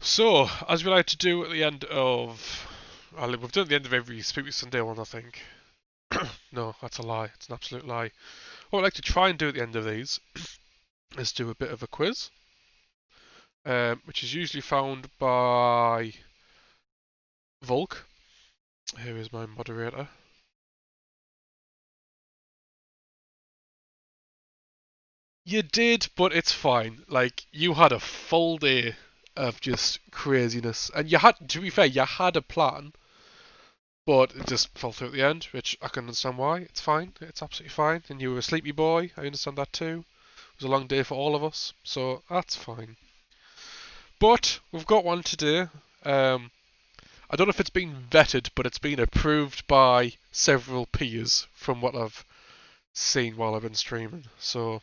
So, as we like to do at the end of, well, we've done at the end of every Spooky Sunday one, I think. No, that's a lie. It's an absolute lie. What I like to try and do at the end of these is do a bit of a quiz, which is usually found by Volk, who is my moderator. You did, but it's fine. Like, you had a full day of just craziness, and you had, to be fair, you had a plan. But it just fell through at the end, which I can understand why. It's fine. It's absolutely fine. And you were a sleepy boy. I understand that too. It was a long day for all of us, so that's fine. But we've got one today. I don't know if it's been vetted, but it's been approved by several peers from what I've seen while I've been streaming. So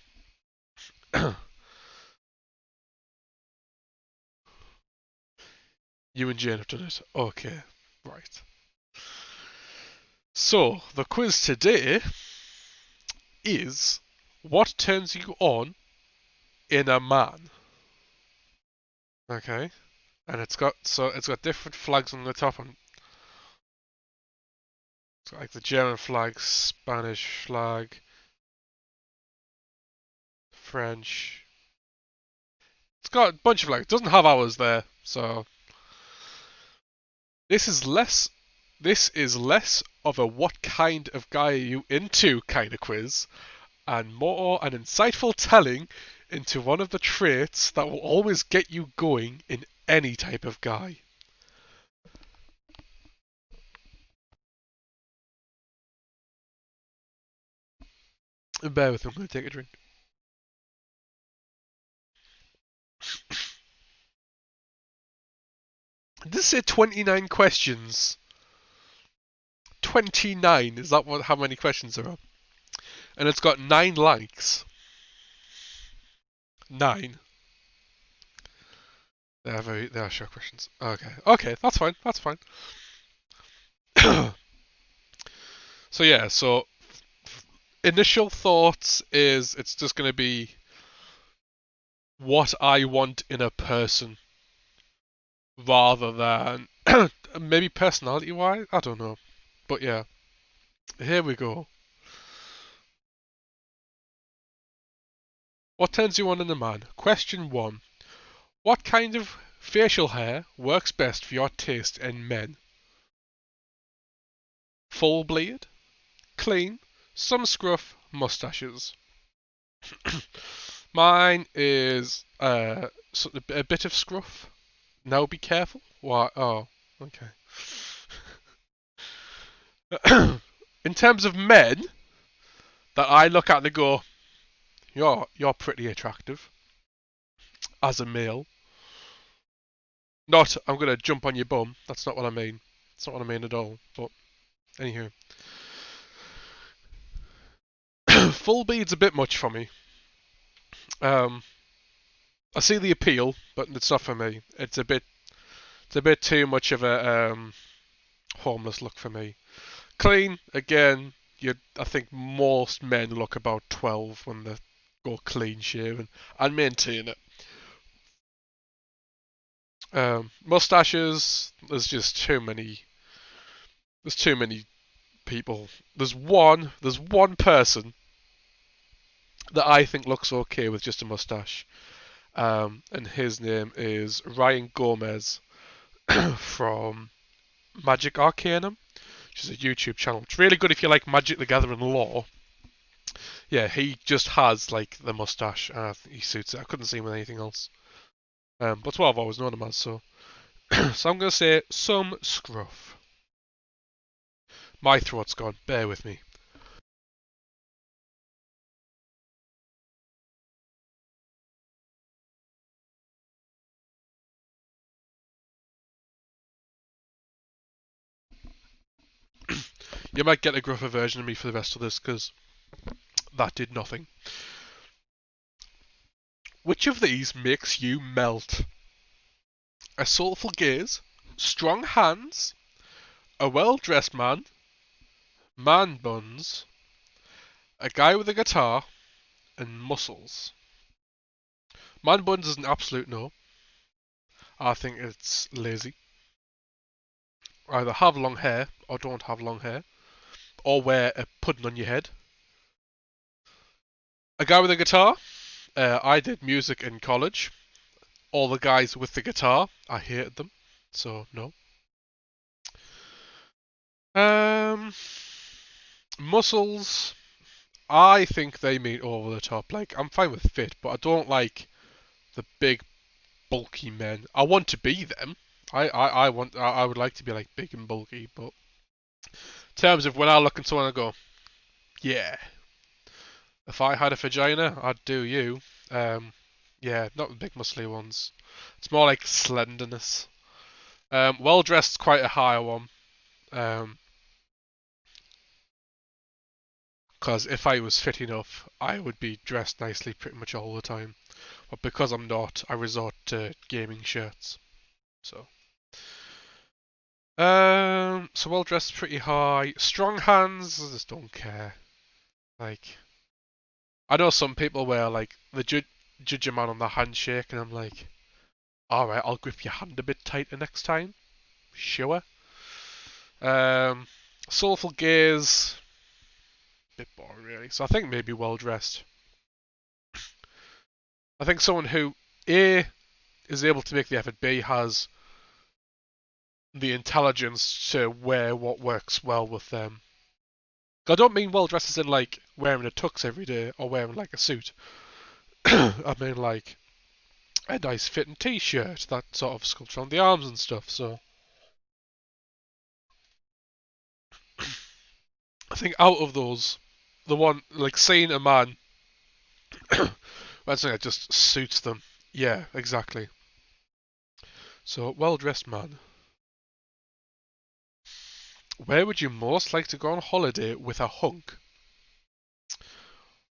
you and Jane have done it. Okay, right. So the quiz today is what turns you on in a man? Okay. And it's got different flags on the top, and it's got like the German flag, Spanish flag, French. It's got a bunch of flags. It doesn't have ours there, so this is less this is less of a what kind of guy are you into kind of quiz, and more an insightful telling into one of the traits that will always get you going in any type of guy. And bear with me, I'm going to take a drink. This is 29 questions. 29, is that how many questions there are? And it's got 9 likes. 9. They are short questions. Okay, that's fine. That's fine. So yeah, so initial thoughts is it's just going to be what I want in a person rather than maybe personality wise. I don't know, but yeah, here we go. What turns you on in a man? Question 1. What kind of facial hair works best for your taste in men? Full bleed, clean, some scruff, mustaches. Mine is a bit of scruff. Now be careful. Why? Oh, okay. In terms of men that I look at and go, you're pretty attractive as a male. Not I'm gonna jump on your bum. That's not what I mean. That's not what I mean at all. But anywho, full beard's a bit much for me. I see the appeal, but it's not for me. It's a bit too much of a homeless look for me. Clean again. I think most men look about 12 when they go clean shaven and maintain it. Mustaches. There's just too many. There's too many people. There's one person that I think looks okay with just a mustache. And his name is Ryan Gomez from Magic Arcanum, which is a YouTube channel. It's really good if you like Magic the Gathering lore. Yeah, he just has like the mustache, and I think he suits it. I couldn't see him with anything else. But that's what I've always known him as. So, so I'm gonna say some scruff. My throat's gone. Bear with me. You might get a gruffer version of me for the rest of this because that did nothing. Which of these makes you melt? A soulful gaze, strong hands, a well-dressed man, man buns, a guy with a guitar, and muscles. Man buns is an absolute no. I think it's lazy. Either have long hair or don't have long hair, or wear a pudding on your head. A guy with a guitar. I did music in college. All the guys with the guitar, I hated them. So no. Um, muscles. I think they mean over the top. Like I'm fine with fit, but I don't like the big bulky men. I want to be them. I would like to be like big and bulky, but in terms of when I look at someone, I go, yeah. If I had a vagina, I'd do you. Um, yeah, not the big muscly ones. It's more like slenderness. Well dressed, quite a high one. Um, because if I was fit enough, I would be dressed nicely pretty much all the time. But because I'm not, I resort to gaming shirts. So. So well dressed, pretty high. Strong hands, I just don't care. Like, I know some people where like the judge a man on the handshake, and I'm like, all right, I'll grip your hand a bit tighter next time. Sure. Um, soulful gaze, bit boring really. So I think maybe well dressed. I think someone who A is able to make the effort, B has the intelligence to wear what works well with them. I don't mean well dressed as in like wearing a tux every day or wearing like a suit. I mean like a nice fitting t-shirt, that sort of sculpture on the arms and stuff. So I think out of those, the one like seeing a man, that's something that just suits them. Yeah, exactly. So well dressed man. Where would you most like to go on holiday with a hunk?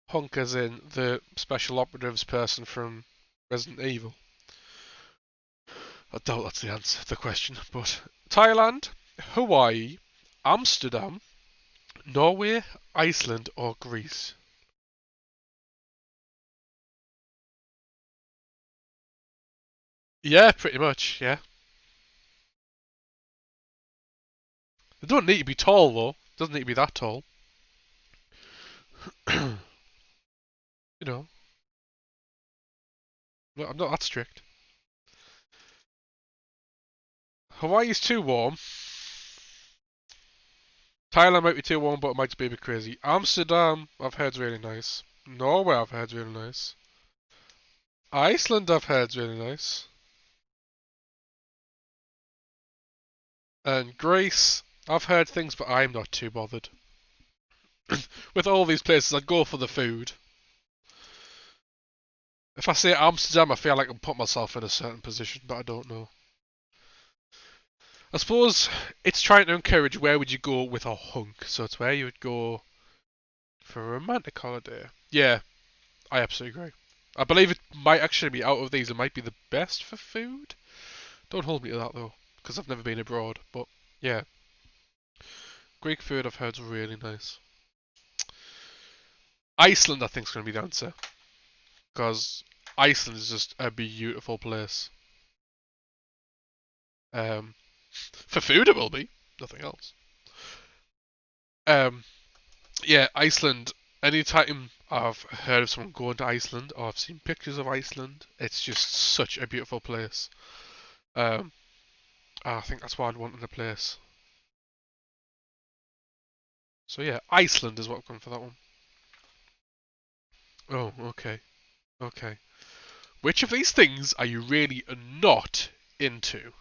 Hunk as in the special operatives person from Resident Evil. I doubt that's the answer to the question, but Thailand, Hawaii, Amsterdam, Norway, Iceland, or Greece? Yeah, pretty much, yeah. They don't need to be tall though. It doesn't need to be that tall. you know, I'm not that strict. Hawaii's too warm. Thailand might be too warm, but it might be a bit crazy. Amsterdam, I've heard's really nice. Norway, I've heard's really nice. Iceland, I've heard's really nice. And Greece, I've heard things, but I'm not too bothered. With all these places, I'd go for the food. If I say Amsterdam, I feel like I'm putting myself in a certain position, but I don't know. I suppose it's trying to encourage where would you go with a hunk. So it's where you would go for a romantic holiday. Yeah, I absolutely agree. I believe it might actually be out of these, it might be the best for food. Don't hold me to that though, because I've never been abroad. But yeah, Greek food I've heard is really nice. Iceland, I think, is going to be the answer, because Iceland is just a beautiful place. Um, for food, it will be nothing else. Um, yeah, Iceland. Anytime I've heard of someone going to Iceland or I've seen pictures of Iceland, it's just such a beautiful place. Um, I think that's why I'd want in a place. So yeah, Iceland is what I've gone for that one. Oh, okay, okay. Which of these things are you really not into?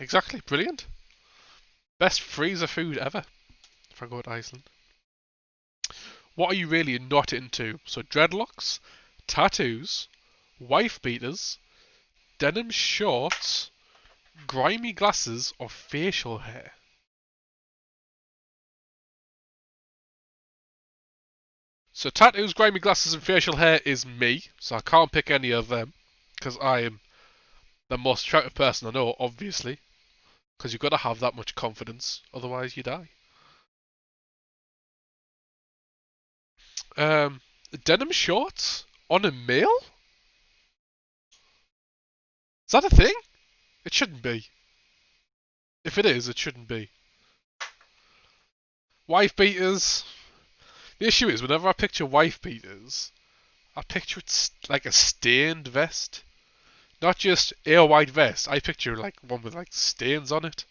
Exactly, brilliant. Best freezer food ever if I go to Iceland. What are you really not into? So dreadlocks, tattoos, wife beaters, denim shorts, grimy glasses, or facial hair? So tattoos, grimy glasses, and facial hair is me, so I can't pick any of them because I am the most attractive person I know, obviously. Because you've got to have that much confidence, otherwise you die. Um, denim shorts on a male? Is that a thing? It shouldn't be. If it is, it shouldn't be. Wife beaters. The issue is, whenever I picture wife beaters, I picture it like a stained vest. Not just a white vest. I picture like one with like stains on it.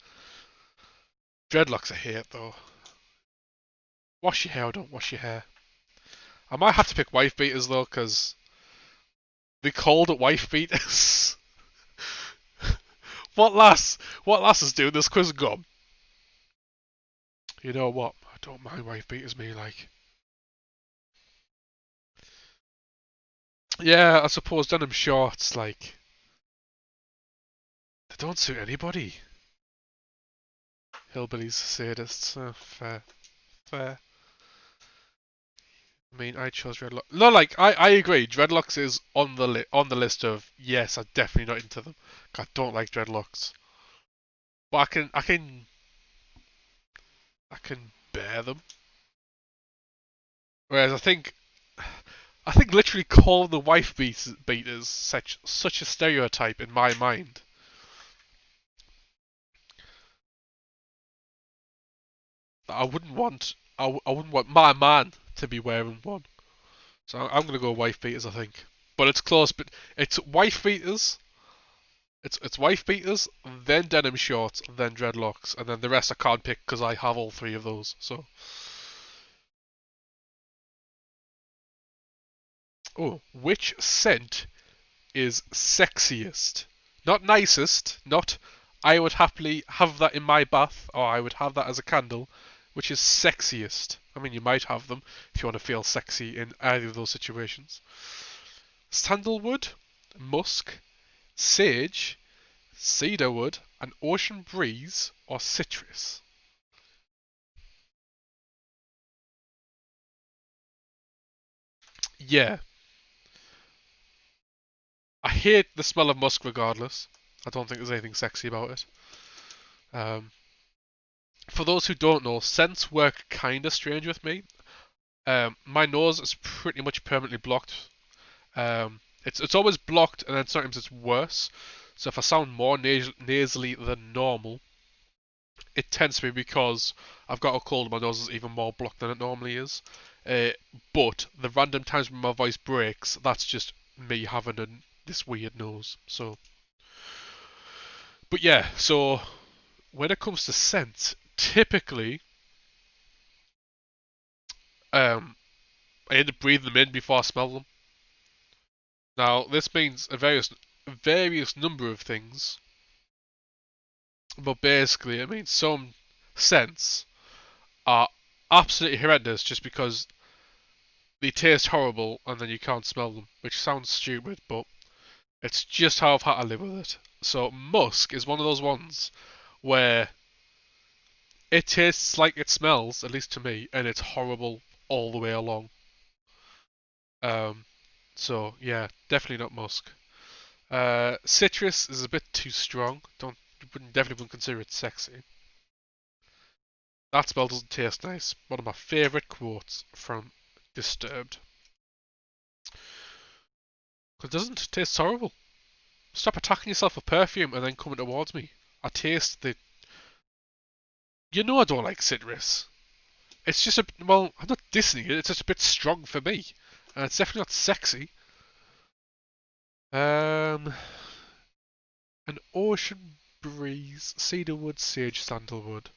Dreadlocks I hate though. Wash your hair or don't wash your hair. I might have to pick wife beaters though, because they called it wife beaters. What lass is doing this quiz gum? You know what? I don't mind wife beaters me like. Yeah, I suppose denim shorts, like, they don't suit anybody. Hillbillies, sadists, fair, fair. I mean, I chose dreadlocks. No, like, I agree. Dreadlocks is on the list of yes, I'm definitely not into them. I don't like dreadlocks, but I can bear them. Whereas I think literally calling the beaters such a stereotype in my mind. I wouldn't want my man to be wearing one. So I'm gonna go wife beaters, I think. But it's close. But it's wife beaters. It's wife beaters, then denim shorts, then dreadlocks, and then the rest I can't pick because I have all three of those. So, oh, which scent is sexiest? Not nicest. Not I would happily have that in my bath, or I would have that as a candle. Which is sexiest? I mean, you might have them if you want to feel sexy in either of those situations. Sandalwood, musk, sage, cedarwood, an ocean breeze, or citrus? Yeah, I hate the smell of musk regardless. I don't think there's anything sexy about it. Um, for those who don't know, scents work kind of strange with me. My nose is pretty much permanently blocked. It's always blocked, and then sometimes it's worse. So if I sound more nasally than normal, it tends to be because I've got a cold and my nose is even more blocked than it normally is. Uh, but the random times when my voice breaks, that's just me having this weird nose. So, but yeah, so when it comes to scents, typically, um, I end up breathing them in before I smell them. Now, this means a various number of things, but basically, it means some scents are absolutely horrendous just because they taste horrible and then you can't smell them, which sounds stupid, but it's just how I've had to live with it. So musk is one of those ones where it tastes like it smells, at least to me, and it's horrible all the way along. Um, so yeah, definitely not musk. Citrus is a bit too strong. Definitely wouldn't consider it sexy. That smell doesn't taste nice. One of my favourite quotes from Disturbed. Because it doesn't taste horrible. Stop attacking yourself with perfume and then coming towards me. I taste the. You know I don't like citrus. It's just well, I'm not dissing it. It's just a bit strong for me, and it's definitely not sexy. Um, an ocean breeze, cedarwood, sage, sandalwood.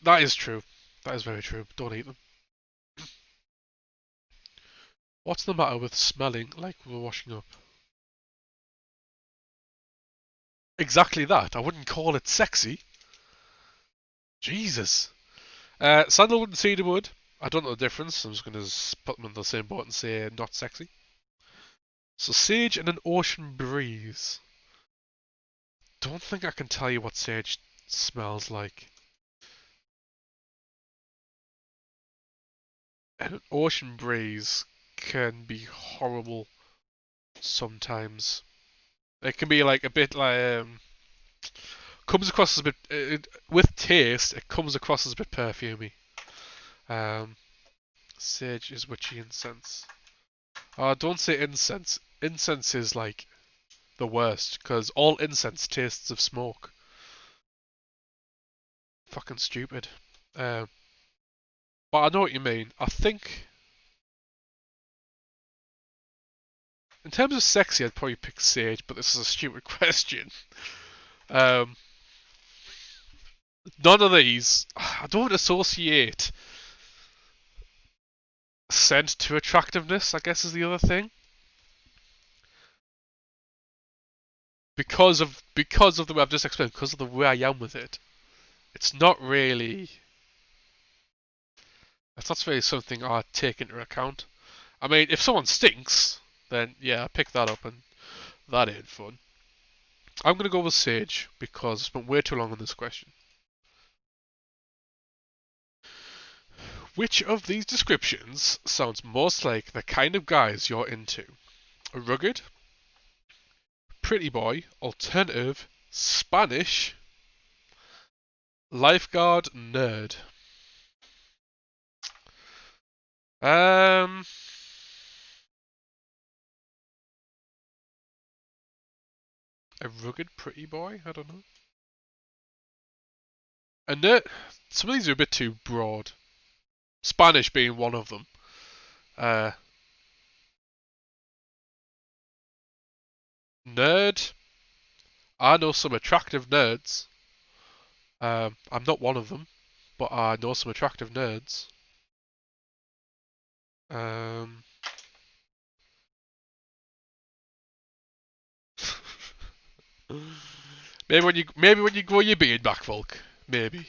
That is true. That is very true. Don't eat them. What's the matter with smelling like we're washing up? Exactly that. I wouldn't call it sexy. Jesus. Sandalwood and cedarwood. I don't know the difference. I'm just going to put them in the same boat and say not sexy. So sage and an ocean breeze. Don't think I can tell you what sage smells like. And an ocean breeze can be horrible sometimes. It can be like a bit like Comes across as a bit with taste. It comes across as a bit perfumey. Um, Sage is witchy incense. Don't say incense. Incense is like the worst because all incense tastes of smoke. Fucking stupid. Um, but I know what you mean. I think in terms of sexy, I'd probably pick Sage, but this is a stupid question. Um, None of these. I don't associate scent to attractiveness, I guess is the other thing. Because of the way I've just explained, because of the way I am with it. It's not really that's really something I take into account. I mean, if someone stinks, then yeah, I pick that up and that ain't fun. I'm gonna go with Sage because I spent way too long on this question. Which of these descriptions sounds most like the kind of guys you're into? A rugged, pretty boy, alternative, Spanish, lifeguard, nerd. Um, a rugged, pretty boy. I don't know. A nerd. Some of these are a bit too broad. Spanish being one of them. Uh, Nerd. I know some attractive nerds. I'm not one of them, but I know some attractive nerds. Um, maybe when you grow your beard back, Volk. Maybe.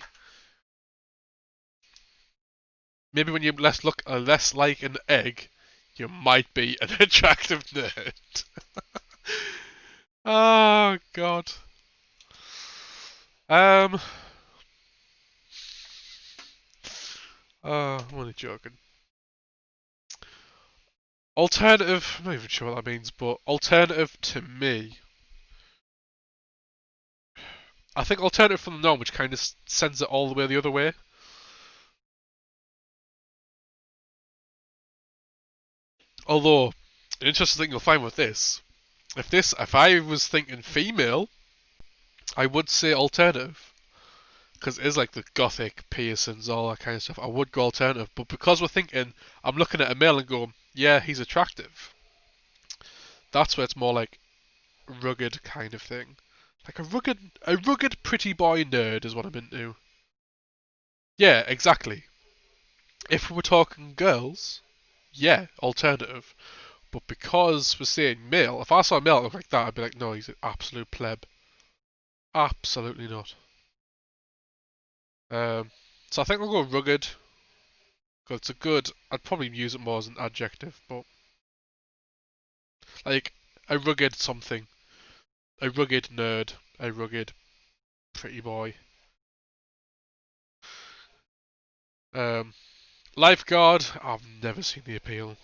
Maybe when you look less like an egg, you might be an attractive nerd. Oh God. Um. I'm only joking. Alternative. I'm not even sure what that means, but alternative to me. I think alternative from the norm, which kind of sends it all the way the other way. Although, an interesting thing you'll find with this, if I was thinking female, I would say alternative. Because it is like the gothic piercings, all that kind of stuff. I would go alternative. But because we're thinking, I'm looking at a male and going, yeah, he's attractive. That's where it's more like rugged kind of thing. Like a rugged pretty boy nerd is what I'm into. Yeah, exactly. If we were talking girls, yeah, alternative. But because we're saying male, if I saw a male look like that, I'd be like, no, he's an absolute pleb. Absolutely not. So I think we'll go rugged. Because it's a good. I'd probably use it more as an adjective, but like a rugged something, a rugged nerd, a rugged pretty boy. Um, Lifeguard. I've never seen the appeal.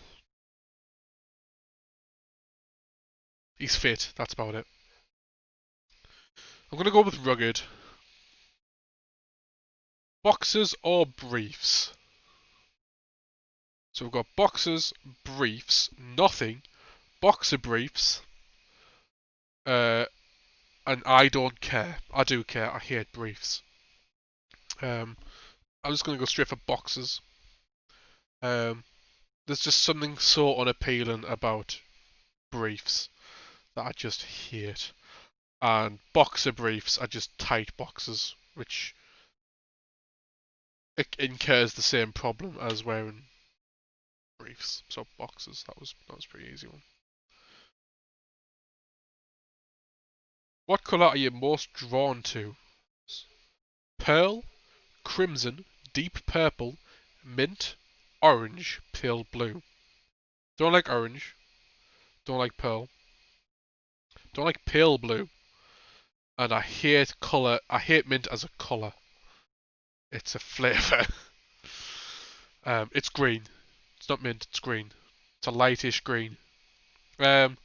He's fit. That's about it. I'm gonna go with rugged. Boxers or briefs? So we've got boxers, briefs, nothing, boxer briefs, uh, and I don't care. I do care. I hate briefs. Um, I'm just gonna go straight for boxers. Um, there's just something so unappealing about briefs that I just hate. And boxer briefs are just tight boxers, which incurs the same problem as wearing briefs. So boxers, that was a pretty easy one. What colour are you most drawn to? Pearl, crimson, deep purple, mint, orange, pale blue. Don't like orange. Don't like pearl. Don't like pale blue. And I hate colour. I hate mint as a colour. It's a flavour. It's green. It's not mint. It's green. It's a lightish green. Um,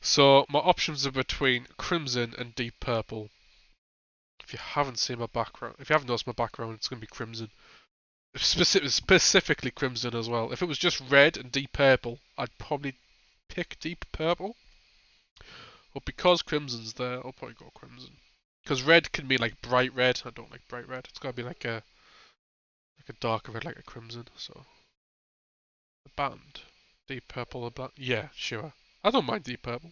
So my options are between crimson and deep purple. If you haven't seen my background, if you haven't noticed my background, it's going to be crimson. Specifically crimson as well. If it was just red and deep purple, I'd probably pick deep purple. But because crimson's there, I'll probably go crimson. Because red can be like bright red. I don't like bright red. It's got to be like a darker red, like a crimson. So the band, deep purple or black. Yeah, sure. I don't mind deep purple.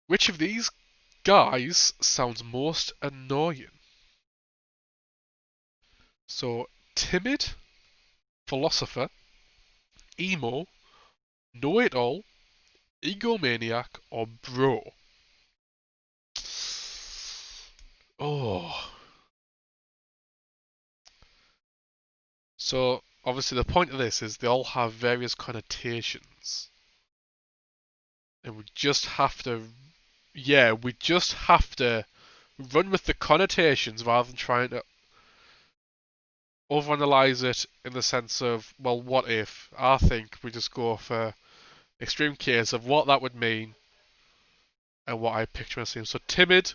Which of these guys sounds most annoying? So timid, philosopher, emo, know-it-all, egomaniac, or bro? Oh. So obviously the point of this is they all have various connotations. And we just have to, yeah, we just have to run with the connotations rather than trying to overanalyze it in the sense of, well, what if? I think we just go for extreme case of what that would mean and what I picture myself. So timid,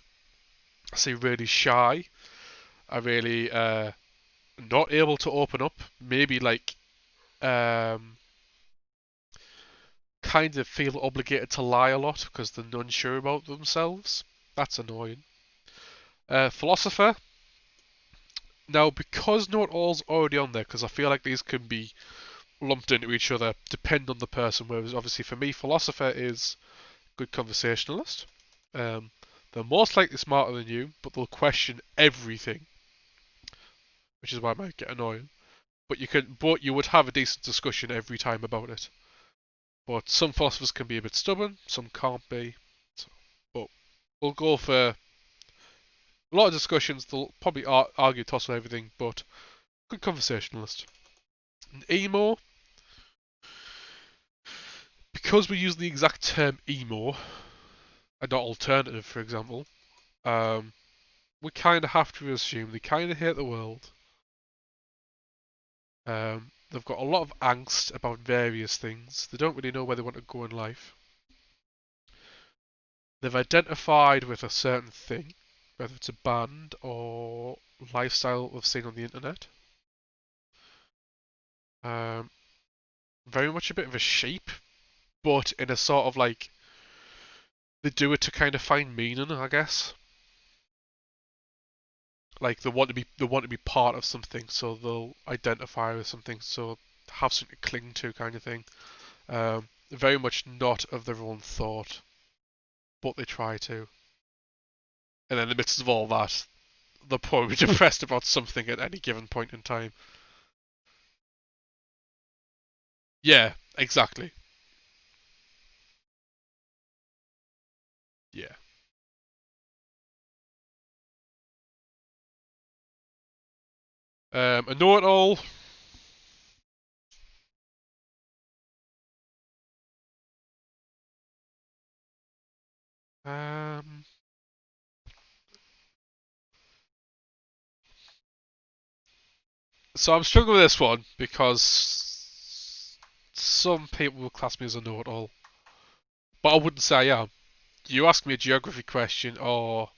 I see really shy. I really not able to open up. Maybe like um, kind of feel obligated to lie a lot because they're unsure about themselves. That's annoying. Philosopher. Now, because not all's already on there, because I feel like these can be lumped into each other, depend on the person. Whereas, obviously, for me, philosopher is good conversationalist. Um, they're most likely smarter than you, but they'll question everything, which is why it might get annoying. But you would have a decent discussion every time about it. But some philosophers can be a bit stubborn, some can't be. So, but we'll go for a lot of discussions. They'll probably argue, toss on everything, but good conversationalist. And emo, because we use the exact term emo and not alternative, for example, um, we kind of have to assume they kind of hate the world. They've got a lot of angst about various things. They don't really know where they want to go in life. They've identified with a certain thing, whether it's a band or lifestyle they've seen on the internet. Um, very much a bit of a sheep, but in a sort of like they do it to kind of find meaning, I guess. Like they want to be part of something, so they'll identify with something, so have something to cling to, kind of thing. Very much not of their own thought, but they try to. And in the midst of all that, they're probably depressed about something at any given point in time. Yeah, exactly. Yeah. A know-it-all. Um, so I'm struggling with this one because some people will class me as a know-it-all, but I wouldn't say I am. You ask me a geography question or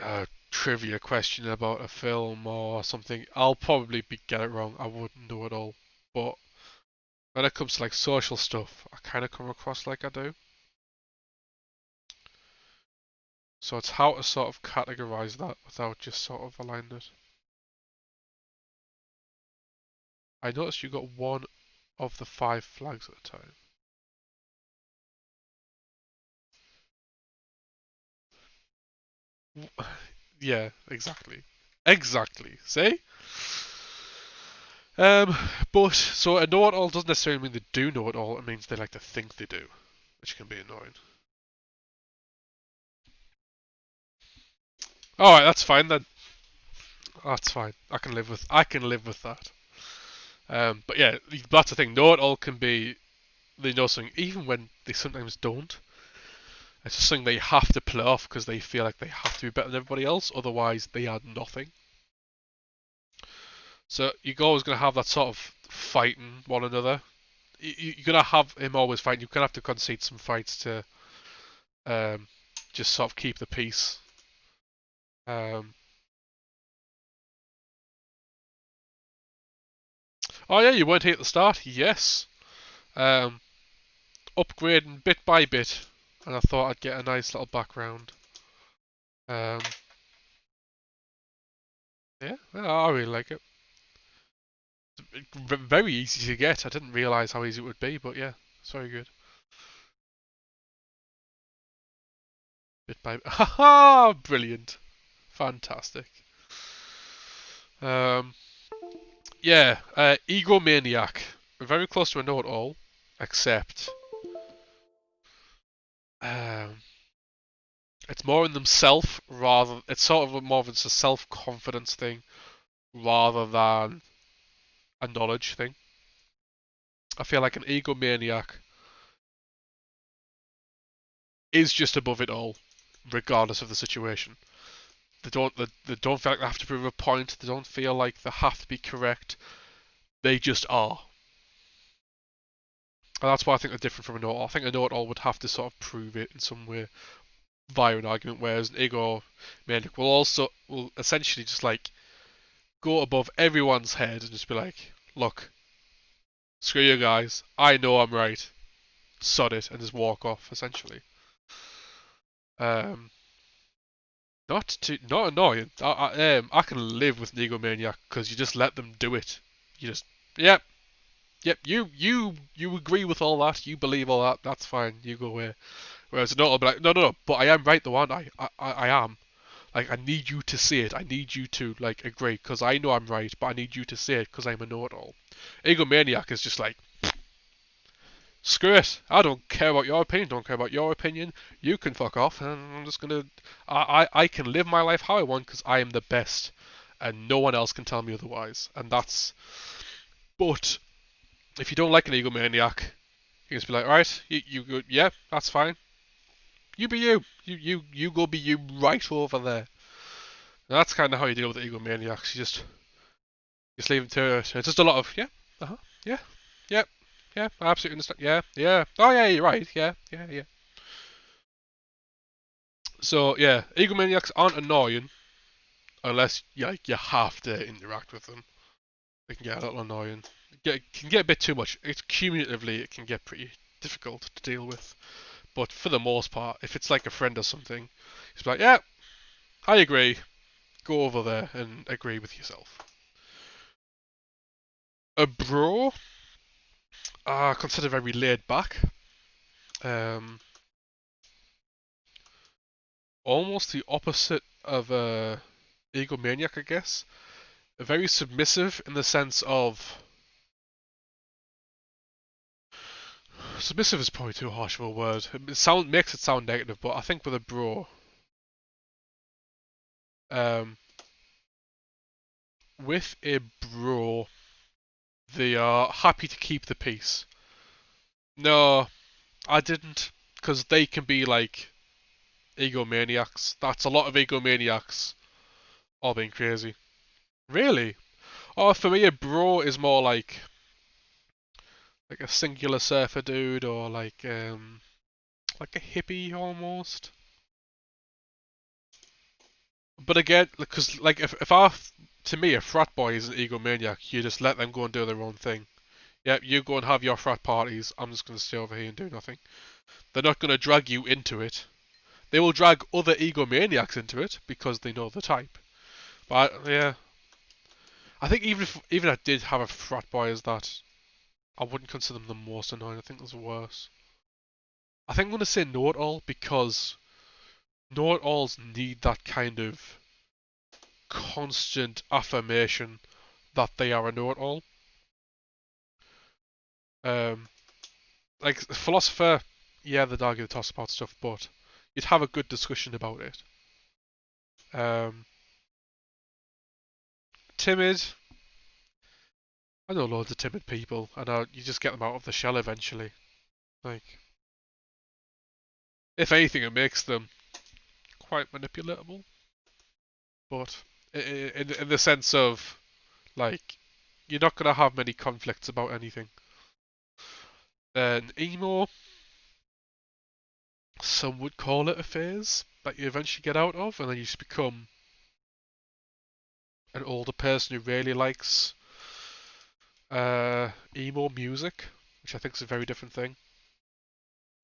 a trivia question about a film or something, I'll probably get it wrong. I wouldn't know it all. But when it comes to like social stuff, I kind of come across like I do. So it's how to sort of categorize that without just sort of aligning it. I noticed you got one of the 5 flags at a time. Yeah, exactly. Exactly. See? Um, but so a know-it-all doesn't necessarily mean they do know it all. It means they like to think they do, which can be annoying. All right, that's fine then. That's fine. I can live with that. But yeah, that's the thing. Know it all can be they know something even when they sometimes don't. It's just something they have to play off because they feel like they have to be better than everybody else. Otherwise, they add nothing. So you're always going to have that sort of fighting one another, you're gonna have him always fighting. You're gonna have to concede some fights to um, just sort of keep the peace. Um, oh yeah, you weren't here at the start. Yes. Um, Upgrading bit by bit, and I thought I'd get a nice little background. Um, yeah, I really like it. Very easy to get. I didn't realise how easy it would be, but yeah, it's very good. Bit by bit. Haha! Brilliant. Fantastic. Um, yeah, egomaniac. Very close to a know-it-all, except um, it's more in themselves rather. It's sort of more of a self-confidence thing rather than a knowledge thing. I feel like an egomaniac is just above it all, regardless of the situation. They don't feel like they have to prove a point. They don't feel like they have to be correct. They just are. And that's why I think they're different from a know-it-all. I think a know-it-all would have to sort of prove it in some way via an argument, whereas an egomaniac will essentially just like go above everyone's head and just be like, look, screw you guys, I know I'm right, sod it, and just walk off essentially. Um, not annoying. I can live with an egomaniac because you just let them do it. You just, yep, yep. You agree with all that. You believe all that. That's fine. You go away. Whereas no, I'll be like, no, no, no. But I am right, though, aren't I? I am. Like, I need you to say it. I need you to like agree because I know I'm right, but I need you to say it because I'm a know-it-all. Egomaniac is just like, screw it. I don't care about your opinion. Don't care about your opinion. You can fuck off, and I'm just gonna. I can live my life how I want because I am the best, and no one else can tell me otherwise. And that's. But if you don't like an egomaniac, you can just be like, right, you go, yeah, that's fine. You be you. You go be you right over there. And that's kind of how you deal with the egomaniacs. You just leave them to it. It's just a lot of yeah, yeah, yeah, yeah. I absolutely understand. Yeah, yeah. Oh yeah, you're right. Yeah, yeah, yeah. So yeah, egomaniacs aren't annoying unless you have to interact with them. They can get a little annoying. Can get a bit too much. It's cumulatively it can get pretty difficult to deal with. But for the most part, if it's like a friend or something, it's like yeah, I agree. Go over there and agree with yourself. A bro, considered very laid back. Um, Almost the opposite of a egomaniac, I guess. Very submissive in the sense of submissive is probably too harsh of a word. It makes it sound negative, but I think with a bro, um, with a bro, they are happy to keep the peace. No, I didn't, because they can be like egomaniacs. That's a lot of egomaniacs all being crazy. Really? Oh, for me, a bro is more like a singular surfer dude or like a hippie almost. But again, because like if I to me a frat boy is an egomaniac, you just let them go and do their own thing. Yeah, you go and have your frat parties. I'm just gonna stay over here and do nothing. They're not gonna drag you into it. They will drag other egomaniacs into it because they know the type. But yeah, I think even if I did have a frat boy as that, I wouldn't consider them the most annoying. I think there's worse. I think I'm gonna say know-it-all because know-it-alls need that kind of constant affirmation that they are a know-it-all. Um, like philosopher, yeah, they'd argue the toss about stuff, but you'd have a good discussion about it. Um, Timid, I know loads of timid people, and you just get them out of the shell eventually. Like, if anything, it makes them quite manipulatable, but in the sense of like, you're not gonna have many conflicts about anything. An emo, some would call it a phase that you eventually get out of, and then you just become an older person who really likes emo music, which I think is a very different thing.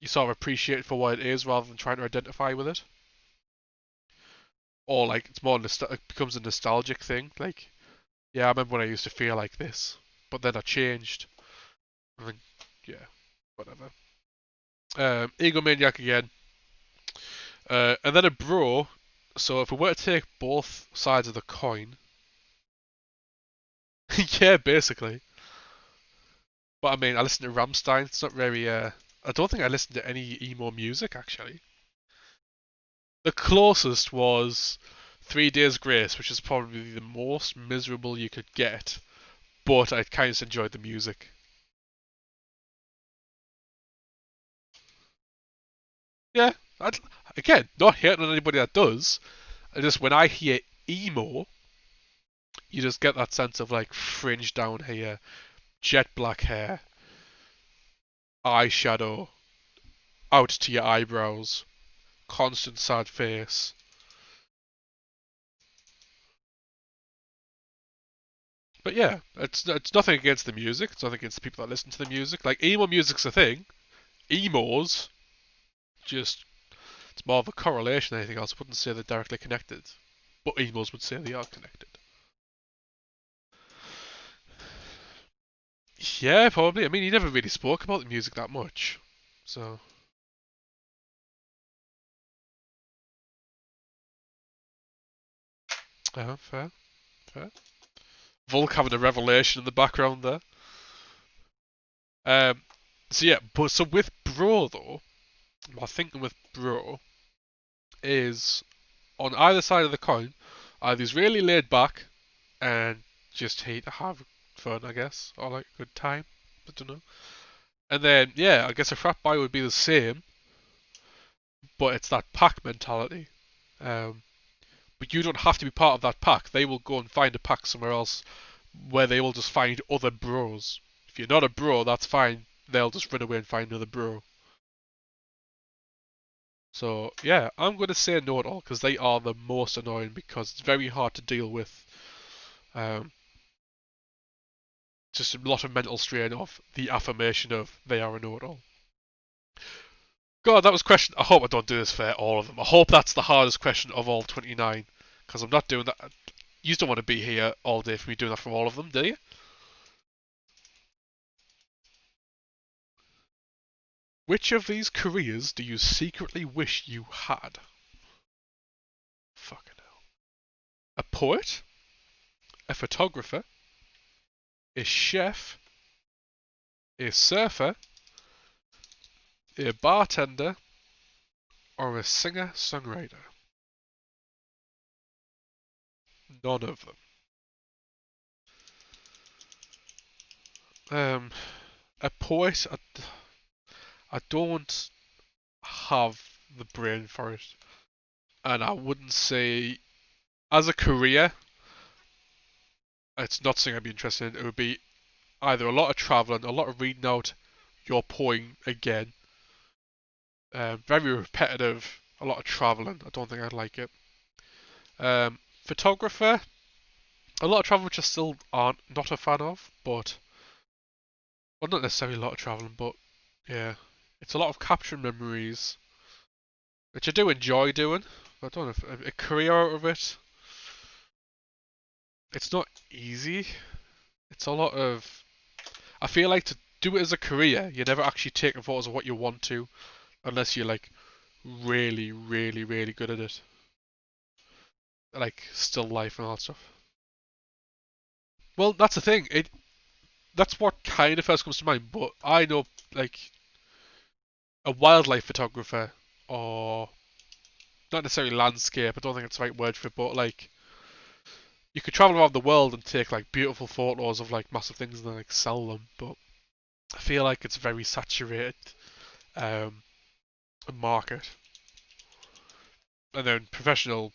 You sort of appreciate it for what it is rather than trying to identify with it. Or like it's more it becomes a nostalgic thing. Like, yeah, I remember when I used to feel like this, but then I changed. I think, yeah, whatever. Egomaniac again, and then a bro. So if we were to take both sides of the coin, yeah, basically. But I mean, I listen to Rammstein. It's not very. I don't think I listened to any emo music actually. The closest was 3 Days Grace, which is probably the most miserable you could get, but I kind of enjoyed the music. Yeah, I'd, again, not hating on anybody that does. I just when I hear emo, you just get that sense of like fringe down here, jet black hair, eyeshadow out to your eyebrows, constant sad face. But yeah, it's nothing against the music. It's nothing against the people that listen to the music. Like emo music's a thing. Emos just it's more of a correlation than anything else. I wouldn't say they're directly connected, but emos would say they are connected. Yeah, probably. I mean, he never really spoke about the music that much, so fair, fair. Volk having a revelation in the background there. Um, so yeah, but so with Bro though, my thinking with Bro is on either side of the coin, either he's really laid back and just hate to have fun, I guess, or like a good time. I don't know. And then yeah, I guess a frat boy would be the same, but it's that pack mentality. Um, but you don't have to be part of that pack. They will go and find a pack somewhere else where they will just find other bros. If you're not a bro, that's fine. They'll just run away and find another bro. So yeah, I'm going to say no at all because they are the most annoying because it's very hard to deal with. Um, just a lot of mental strain of the affirmation of they are a know-it-all. God, that was question. I hope I don't do this for all of them. I hope that's the hardest question of all 29 because I'm not doing that. You don't want to be here all day for me doing that for all of them, do you? Which of these careers do you secretly wish you had? Fucking hell. A poet? A photographer? A chef? A surfer? A bartender? Or a singer-songwriter? None of them. Um, a poet? I don't have the brain for it. And I wouldn't say, as a career, it's not something I'd be interested in. It would be either a lot of travelling, a lot of reading out your poem again, very repetitive, a lot of travelling. I don't think I'd like it. Photographer, a lot of travel which I still aren't not a fan of, but well, not necessarily a lot of travelling, but yeah, it's a lot of capturing memories, which I do enjoy doing. I don't know if a career out of it. It's not easy. It's a lot of. I feel like to do it as a career, you're never actually taking photos of what you want to, unless you're like really, really, really good at it, like still life and all that stuff. Well, that's the thing. That's what kind of first comes to mind. But I know like a wildlife photographer or not necessarily landscape. I don't think it's the right word for it, but like you could travel around the world and take like beautiful photos of like massive things and then like sell them. But I feel like it's a very saturated um, market. And then professional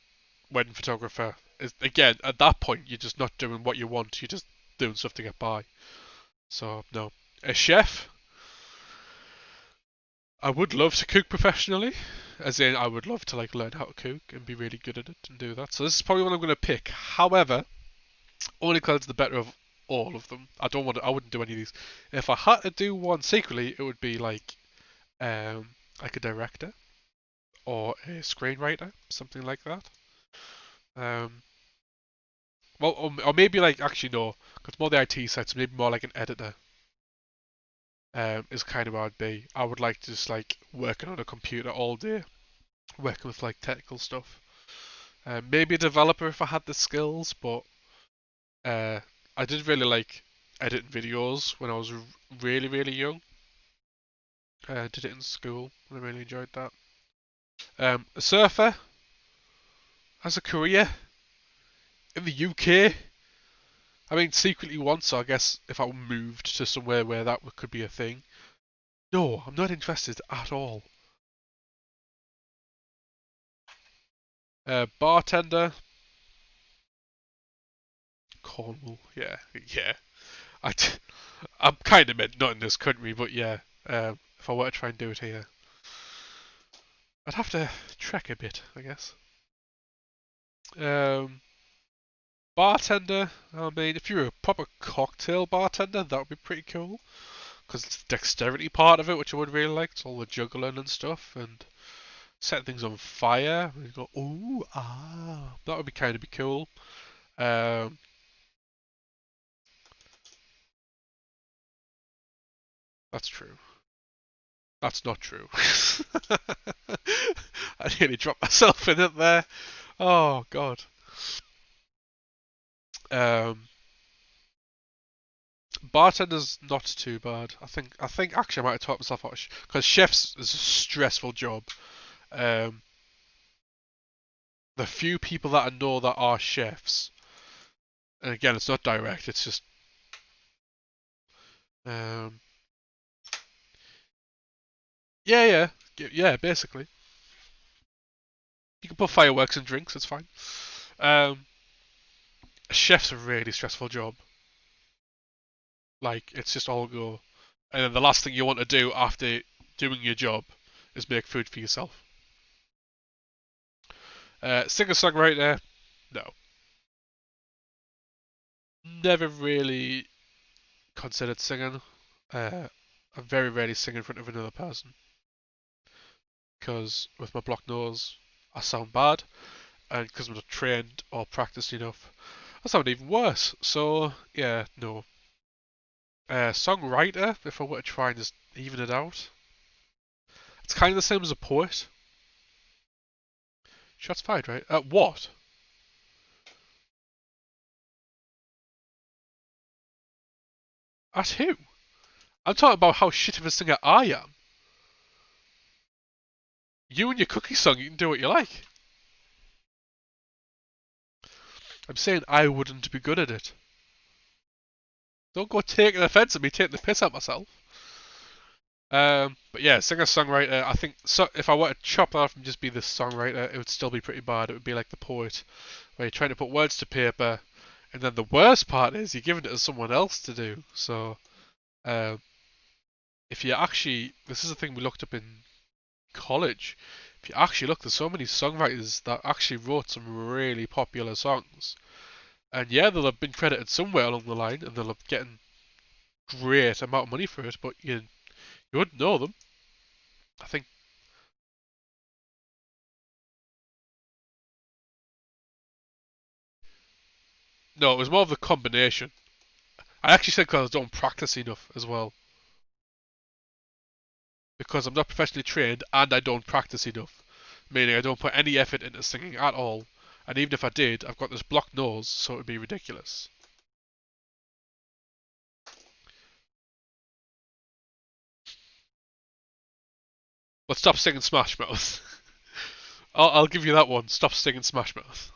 wedding photographer is again at that point you're just not doing what you want. You're just doing stuff to get by. So no, a chef. I would love to cook professionally, as in I would love to like learn how to cook and be really good at it and do that. So this is probably what I'm going to pick. However, only because it's the better of all of them. I don't want to, I wouldn't do any of these. If I had to do one secretly, it would be um like a director or a screenwriter, something like that. Um, well, or maybe like actually no, because more the IT side, so maybe more like an editor. Is kind of where I'd be. I would like to just like working on a computer all day, working with like technical stuff. Maybe a developer if I had the skills, but uh, I did really like editing videos when I was really really young. Did it in school, and I really enjoyed that. A surfer as a career in the UK. I mean, secretly once, so I guess if I moved to somewhere where that could be a thing. No, I'm not interested at all. Bartender, Cornwall. Yeah, yeah. I, I'm kind of meant not in this country, but yeah. If I were to try and do it here, I'd have to trek a bit, I guess. Um, Bartender. I mean, if you're a proper cocktail bartender, that would be pretty cool. Because it's the dexterity part of it, which I would really like. It's all the juggling and stuff, and setting things on fire. And you go, ooh, ah. That would be kind of be cool. Um, that's true. That's not true. I nearly dropped myself in it there. Oh God. Um, Bartender's not too bad. I think actually I might have taught myself out because chefs is a stressful job. Um, the few people that I know that are chefs, and again it's not direct. It's just um, yeah. Basically, you can put fireworks and drinks. It's fine. Um, a chef's a really stressful job. Like it's just all go, and then the last thing you want to do after doing your job is make food for yourself. Singer-songwriter, no. Never really considered singing. I very rarely sing in front of another person because with my blocked nose, I sound bad, and because I'm not trained or practiced enough, I sound even worse. So yeah, no. Songwriter, if I were to try and just even it out, it's kind of the same as a poet. Shots fired, right? What? At who? I'm talking about how shit of a singer I am. You and your cookie song, you can do what you like. I'm saying I wouldn't be good at it. Don't go taking offence at me taking the piss out myself. But yeah, singer-songwriter. I think so. If I were to chop that off and just be the songwriter, it would still be pretty bad. It would be like the poet, where you're trying to put words to paper, and then the worst part is you're giving it to someone else to do. So, um, if you actually, this is a thing we looked up in college. If you actually look, there's so many songwriters that actually wrote some really popular songs, and yeah, they'll have been credited somewhere along the line, and they'll have getting great amount of money for it, but you wouldn't know them. I think no, it was more of the combination. I actually said because I don't practice enough as well. Because I'm not professionally trained and I don't practice enough. Meaning I don't put any effort into singing at all. And even if I did, I've got this blocked nose, so it would be ridiculous. But stop singing Smash Mouth. I'll give you that one. Stop singing Smash Mouth.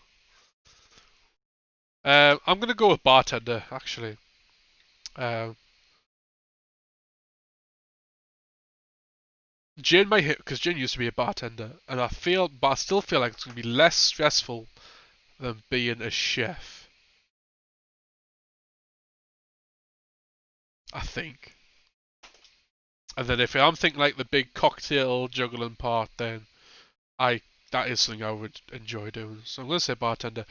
I'm gonna go with bartender actually. Um, Jane might hit because Jane used to be a bartender, and but I still feel like it's gonna be less stressful than being a chef. I think. And then if I'm thinking like the big cocktail juggling part, then I that is something I would enjoy doing. So I'm going to say bartender.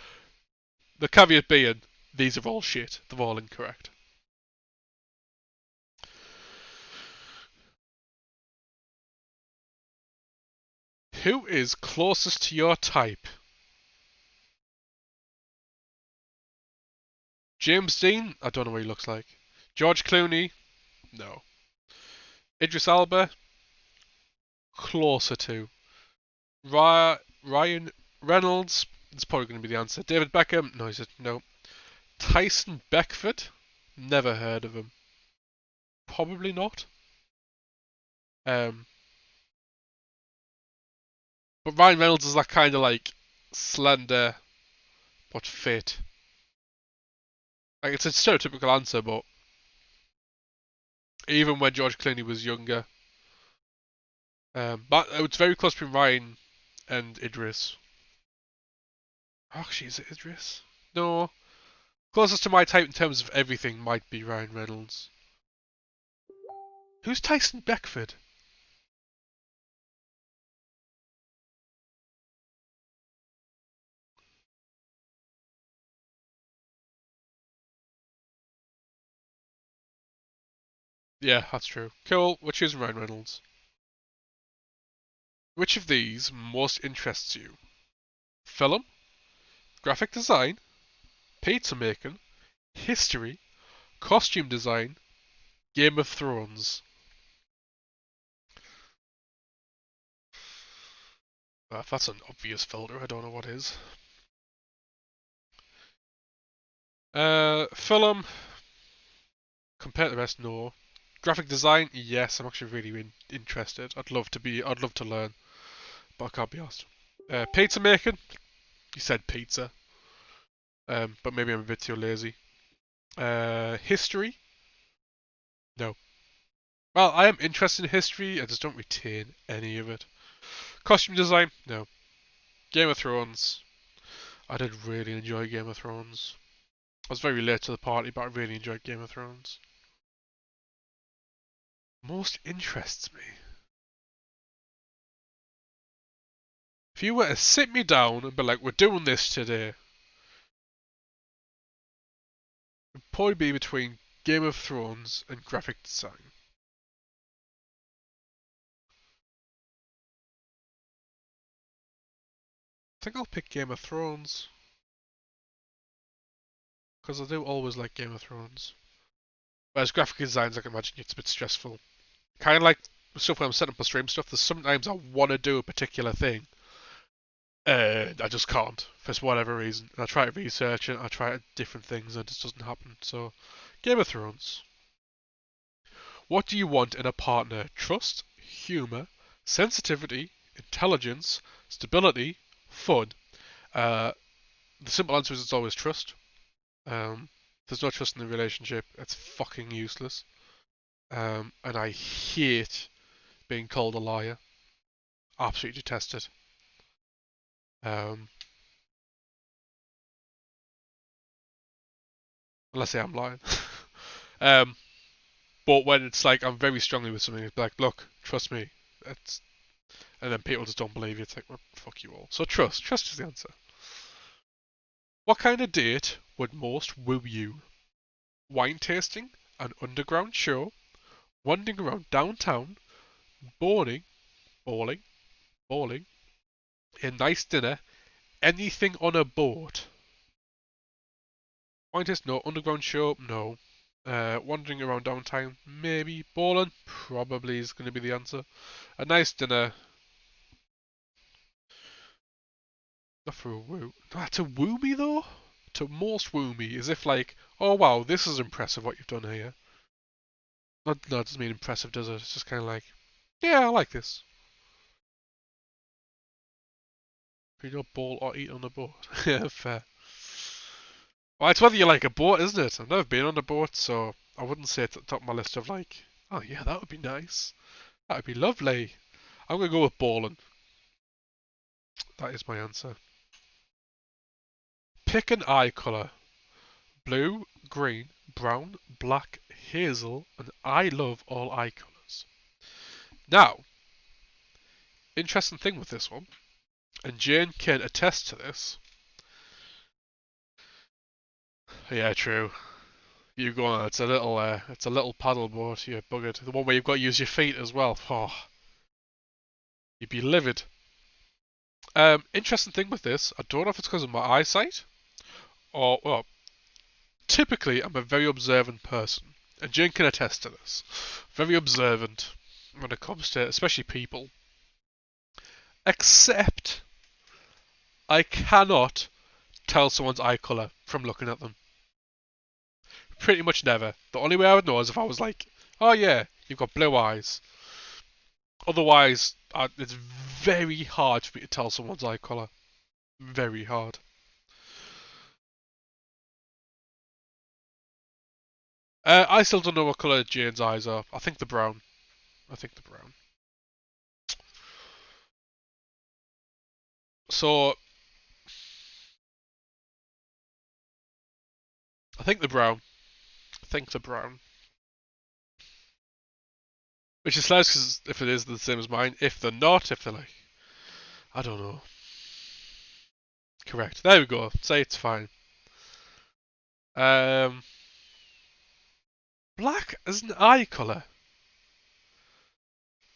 The caveat being, these are all shit. They're all incorrect. Who is closest to your type? James Dean? I don't know what he looks like. George Clooney? No. Idris Elba? Closer to. Ryan Reynolds? That's probably going to be the answer. David Beckham? No, he said no. Tyson Beckford? Never heard of him. Probably not. Um, but Ryan Reynolds is that kind of like slender but fit. Like it's a stereotypical answer, but even when George Clooney was younger, but it's very close between Ryan and Idris. Actually, is it Idris? No. Closest to my type in terms of everything might be Ryan Reynolds. Who's Tyson Beckford? Yeah, that's true. Cool, we're choosing Ryan Reynolds. Which of these most interests you? Film, graphic design, pizza making, history, costume design, Game of Thrones. If that's an obvious filter, I don't know what is. Film, compared to the rest, no. Graphic design, yes, I'm actually really interested. I'd love to learn, but I can't be asked. Pizza making, you said pizza, but maybe I'm a bit too lazy. History, no. Well, I am interested in history, I just don't retain any of it. Costume design, no. Game of Thrones, I did really enjoy Game of Thrones. I was very late to the party, but I really enjoyed Game of Thrones. Most interests me. If you were to sit me down and be like, we're doing this today, it'd probably be between Game of Thrones and graphic design. I think I'll pick Game of Thrones. Because I do always like Game of Thrones. Whereas graphic designs, I can imagine it's a bit stressful. Kind of like stuff when I'm setting up a stream stuff, there's sometimes I want to do a particular thing. I just can't, for whatever reason. And I try to research it, I try different things, and it just doesn't happen. So, Game of Thrones. What do you want in a partner? Trust, humour, sensitivity, intelligence, stability, fun. Uh, the simple answer is it's always trust. There's no trust in the relationship. It's fucking useless. And I hate being called a liar. Absolutely detest it. Um, unless I am lying. um, but when it's like I'm very strongly with something, it's like, look, trust me. It's and then people just don't believe you. It's like, well, fuck you all. So trust. Trust is the answer. What kind of date would most woo you? Wine tasting, an underground show, wandering around downtown, bowling, bowling, bowling, a nice dinner, anything on a boat. Wine tasting, no. Underground show, no. Wandering around downtown, maybe. Bowling, probably is going to be the answer. A nice dinner, not for a woo. To woo me though? To most woo me, as if like, oh wow, this is impressive what you've done here. Not, no, it doesn't mean impressive, does it? It's just kind of like, yeah, I like this. You don't bowl or eat on a boat. Yeah, fair. Well, it's whether you like a boat, isn't it? I've never been on a boat, so I wouldn't say it's at the top of my list of like, oh yeah, that would be nice. That would be lovely. I'm gonna go with bowling. That is my answer. Pick an eye colour. Blue, green, brown, black, hazel, and I love all eye colours. Now, interesting thing with this one, and Jane can attest to this. Yeah, true. You go on. It's a little paddle boat. You buggered. The one where you've got to use your feet as well. Oh, you'd be livid. Interesting thing with this. I don't know if it's because of my eyesight or well. Typically, I'm a very observant person, and Jane can attest to this. Very observant when it comes to, especially people. Except, I cannot tell someone's eye colour from looking at them. Pretty much never. The only way I would know is if I was like, oh yeah, you've got blue eyes. Otherwise, it's very hard for me to tell someone's eye colour. Very hard. I still don't know what colour Jane's eyes are. I think they're brown. I think they're brown. So, I think they're brown. I think they're brown. Which is hilarious because if it is the same as mine, if they're not, if they're like, I don't know. Correct. There we go. Say it's fine. Um, black as an eye colour.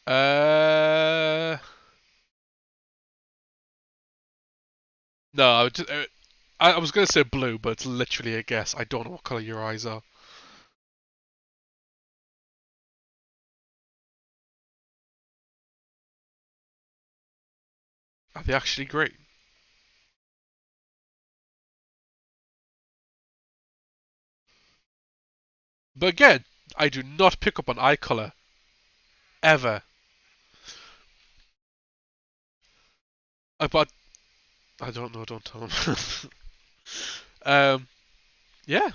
Uh, no, I was gonna say blue, but it's literally a guess. I don't know what colour your eyes are. Are they actually green? But again, I do not pick up on eye colour ever. But I don't know. Don't tell them. um, yeah,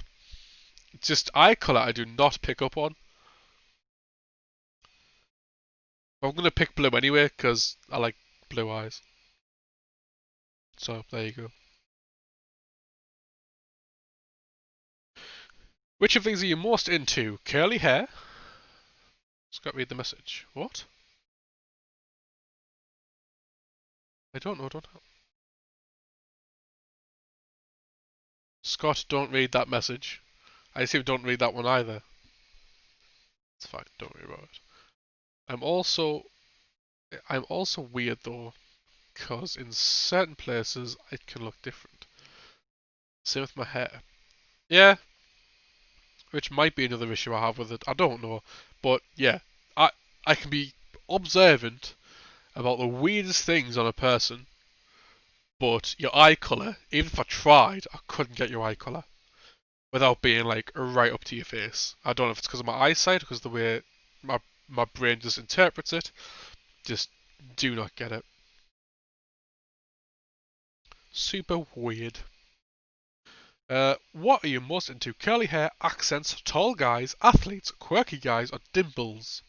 just eye colour I do not pick up on. I'm gonna pick blue anyway because I like blue eyes. So there you go. Which of these are you most into? Curly hair? Scott, read the message. What? I don't know. Don't. Scott, don't read that message. I assume don't read that one either. It's fine. Don't worry about it. I'm also weird though, because in certain places it can look different. Same with my hair. Yeah, which might be another issue I have with it. I don't know, but yeah, I I can be observant about the weirdest things on a person, but your eye colour, even if I tried, I couldn't get your eye colour without being like right up to your face. I don't know if it's because of my eyesight, because the way my brain just interprets it, just do not get it. Super weird. What are you most into? Curly hair, accents, tall guys, athletes, quirky guys, or dimples?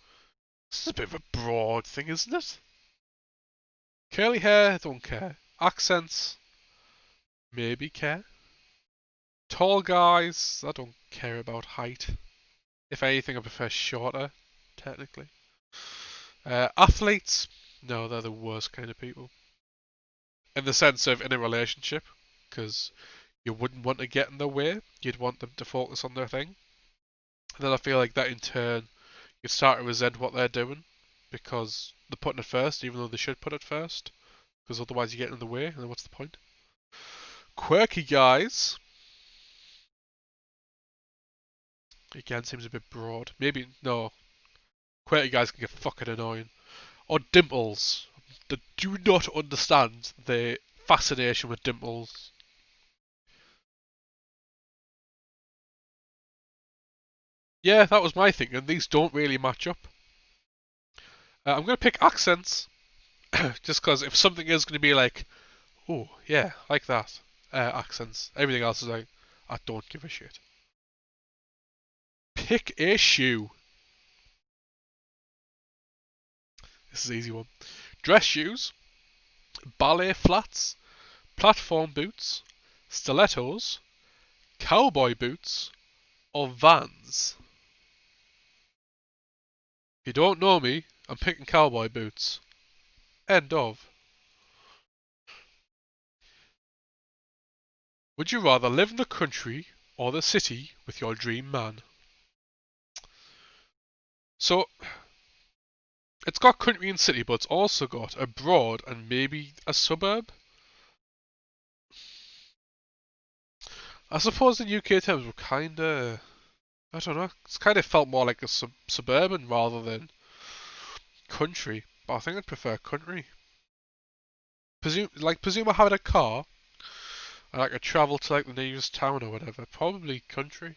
This is a bit of a broad thing, isn't it? Curly hair, don't care. Accents, maybe care. Tall guys, I don't care about height. If anything, I prefer shorter, technically. Athletes, no, they're the worst kind of people. In the sense of in a relationship, because you wouldn't want to get in their way. You'd want them to focus on their thing. And then I feel like that in turn, you start to resent what they're doing because they're putting it first, even though they should put it first. Because otherwise you get in the way, and then what's the point? Quirky guys, again, seems a bit broad. Maybe, no. Quirky guys can get fucking annoying. Or dimples. I do not understand the fascination with dimples. Yeah, that was my thing, and these don't really match up. I'm going to pick accents, just because if something is going to be like, oh, yeah, like that, accents, everything else is like, I don't give a shit. Pick a shoe. This is an easy one. Dress shoes, ballet flats, platform boots, stilettos, cowboy boots, or Vans. If you don't know me, I'm picking cowboy boots. End of. Would you rather live in the country or the city with your dream man? So, it's got country and city, but it's also got abroad and maybe a suburb. I suppose in UK terms we're kinda, I don't know, it's kind of felt more like a suburban rather than country, but I think I'd prefer country. Presume I had a car and I could travel to like the nearest town or whatever. Probably country.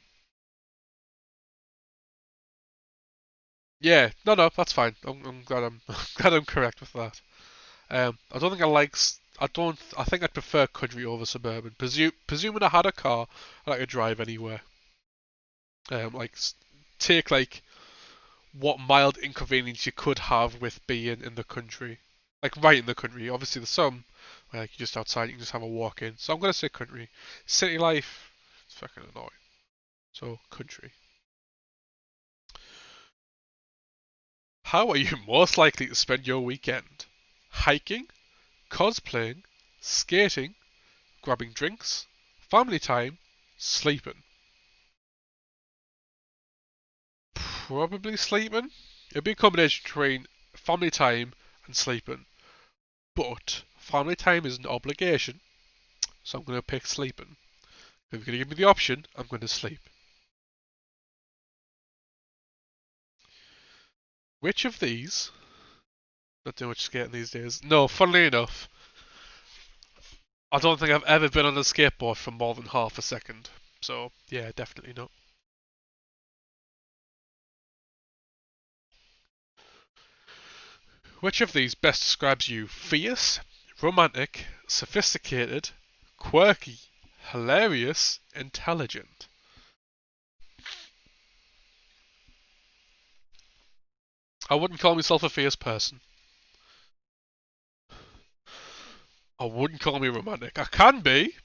Yeah, no, that's fine. I'm glad I'm glad I'm correct with that. I don't think I like. I don't. I think I'd prefer country over suburban. Presuming I had a car and I could drive anywhere. Like take like what mild inconvenience you could have with being in the country. Like right in the country. Obviously there's some where like you're just outside, you can just have a walk in. So I'm gonna say country. City life, it's fucking annoying. So country. How are you most likely to spend your weekend? Hiking, cosplaying, skating, grabbing drinks, family time, sleeping. Probably sleeping. It'd be a combination between family time and sleeping. But family time is an obligation, so I'm going to pick sleeping. If you're going to give me the option, I'm going to sleep. Which of these? Not doing much skating these days. No, funnily enough, I don't think I've ever been on a skateboard for more than half a second. So, yeah, definitely not. Which of these best describes you? Fierce, romantic, sophisticated, quirky, hilarious, intelligent. I wouldn't call myself a fierce person. I wouldn't call me romantic. I can be,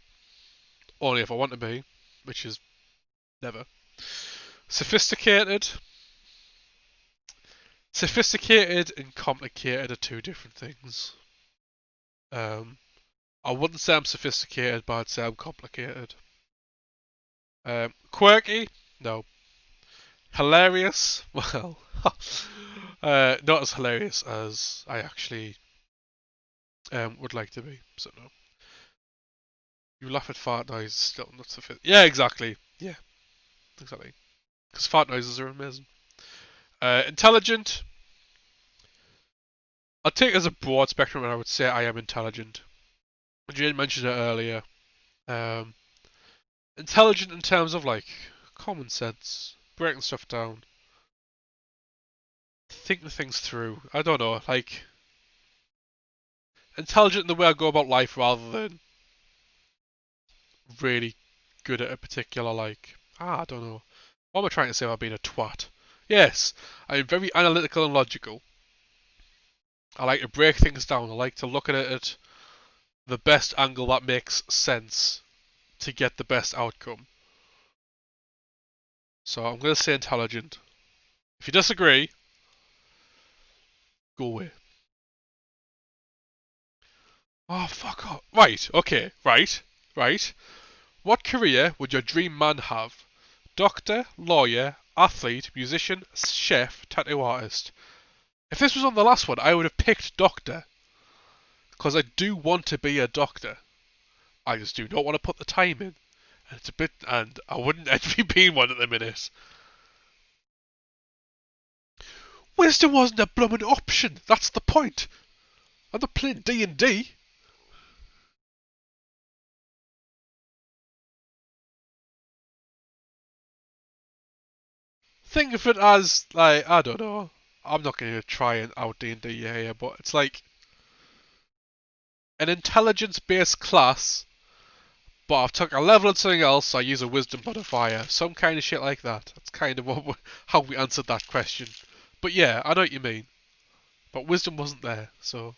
only if I want to be, which is never. Sophisticated. Sophisticated and complicated are two different things. Um, I wouldn't say I'm sophisticated, but I'd say I'm complicated. Quirky? No. Hilarious? Well, not as hilarious as I actually would like to be. So no. You laugh at fart noises, still not sophisticated. Yeah, exactly. Yeah, exactly. Because fart noises are amazing. Intelligent. I'd take it as a broad spectrum, and I would say I am intelligent. Jane mentioned it earlier. Um, Intelligent in terms of like common sense, breaking stuff down, thinking things through. I don't know, like intelligent in the way I go about life rather than really good at a particular like. I don't know. What am I trying to say about being a twat? Yes, I'm very analytical and logical. I like to break things down. I like to look at it at the best angle that makes sense to get the best outcome. So I'm going to say intelligent. If you disagree, go away. Oh, fuck off. Right, okay, right. What career would your dream man have? Doctor, lawyer, athlete, musician, chef, tattoo artist. If this was on the last one, I would have picked doctor. Because I do want to be a doctor. I just do not want to put the time in. And it's a bit, and I wouldn't envy being one at the minute. Wisdom wasn't a blooming option. That's the point. I'm not playing D&D. Think of it as like I don't know. I'm not going to try and out D&D here, but it's like an intelligence-based class, but I've took a level in something else. So I use a wisdom modifier, some kind of shit like that. That's kind of how we answered that question. But yeah, I know what you mean. But wisdom wasn't there, so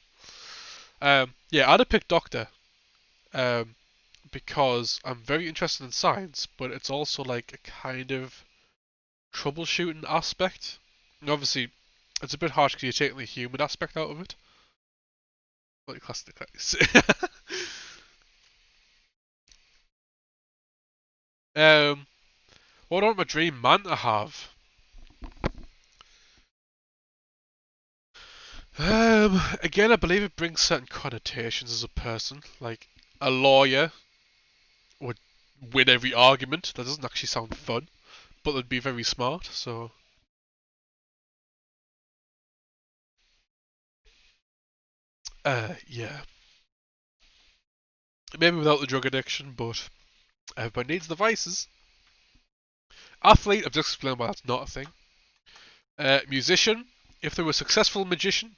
yeah, I'd have picked doctor um, because I'm very interested in science, but it's also like a kind of troubleshooting aspect. And obviously, It's a bit harsh because you're taking the human aspect out of it. Like classic. um, what do I want my dream man to have? Again, I believe it brings certain connotations as a person. Like a lawyer would win every argument. That doesn't actually sound fun, but they'd be very smart. So, yeah, maybe without the drug addiction, but everybody needs the vices. Athlete, I've just explained why that's not a thing. Musician, if they were a successful magician,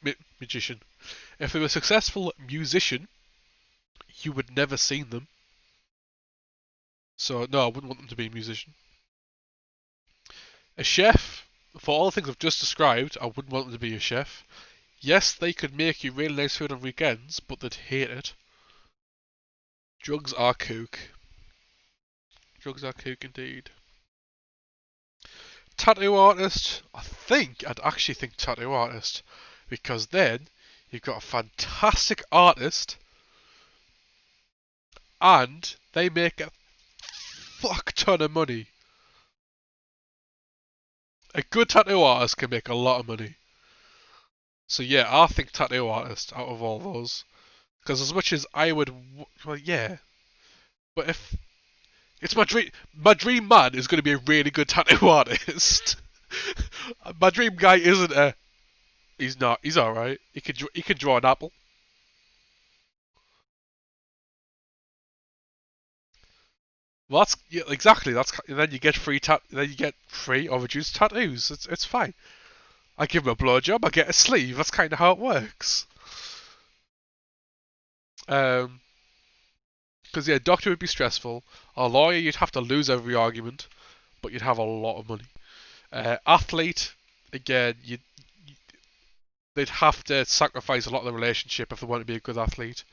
if they were a successful musician, you would never seen them. So no, I wouldn't want them to be a musician. A chef, for all the things I've just described, I wouldn't want them to be a chef. Yes, they could make you really nice food on weekends, but they'd hate it. Drugs are kook. Drugs are kook indeed. Tattoo artist, I think I'd actually think tattoo artist, because then you've got a fantastic artist and they make a fuck ton of money. A good tattoo artist can make a lot of money. So yeah, I think tattoo artist out of all those. Because as much as I would, well, yeah. But if it's my dream man is going to be a really good tattoo artist. My dream guy isn't a. He's not. He's all right. He can draw an apple. Well, that's yeah, exactly. That's and then you get Then you get free or reduced tattoos. It's fine. I give him a blowjob. I get a sleeve. That's kind of how it works. Um, because yeah, doctor would be stressful. A lawyer, you'd have to lose every argument, but you'd have a lot of money. Athlete, again, they'd have to sacrifice a lot of the relationship if they want to be a good athlete.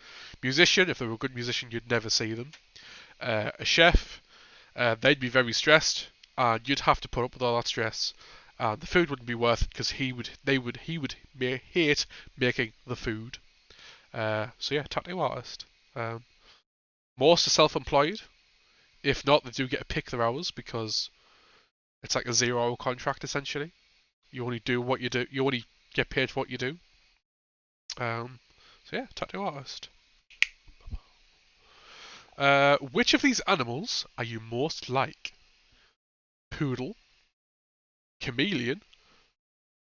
Musician, if they were a good musician, you'd never see them. A chef, they'd be very stressed, and you'd have to put up with all that stress. And the food wouldn't be worth it because he would hate making the food. So yeah, tattoo artist. Um, Most are self-employed. If not, they do get to pick their hours because it's like a 0 hour contract essentially. You only do what you do. You only get paid for what you do. Um, so yeah, tattoo artist. Which of these animals are you most like? Poodle, chameleon,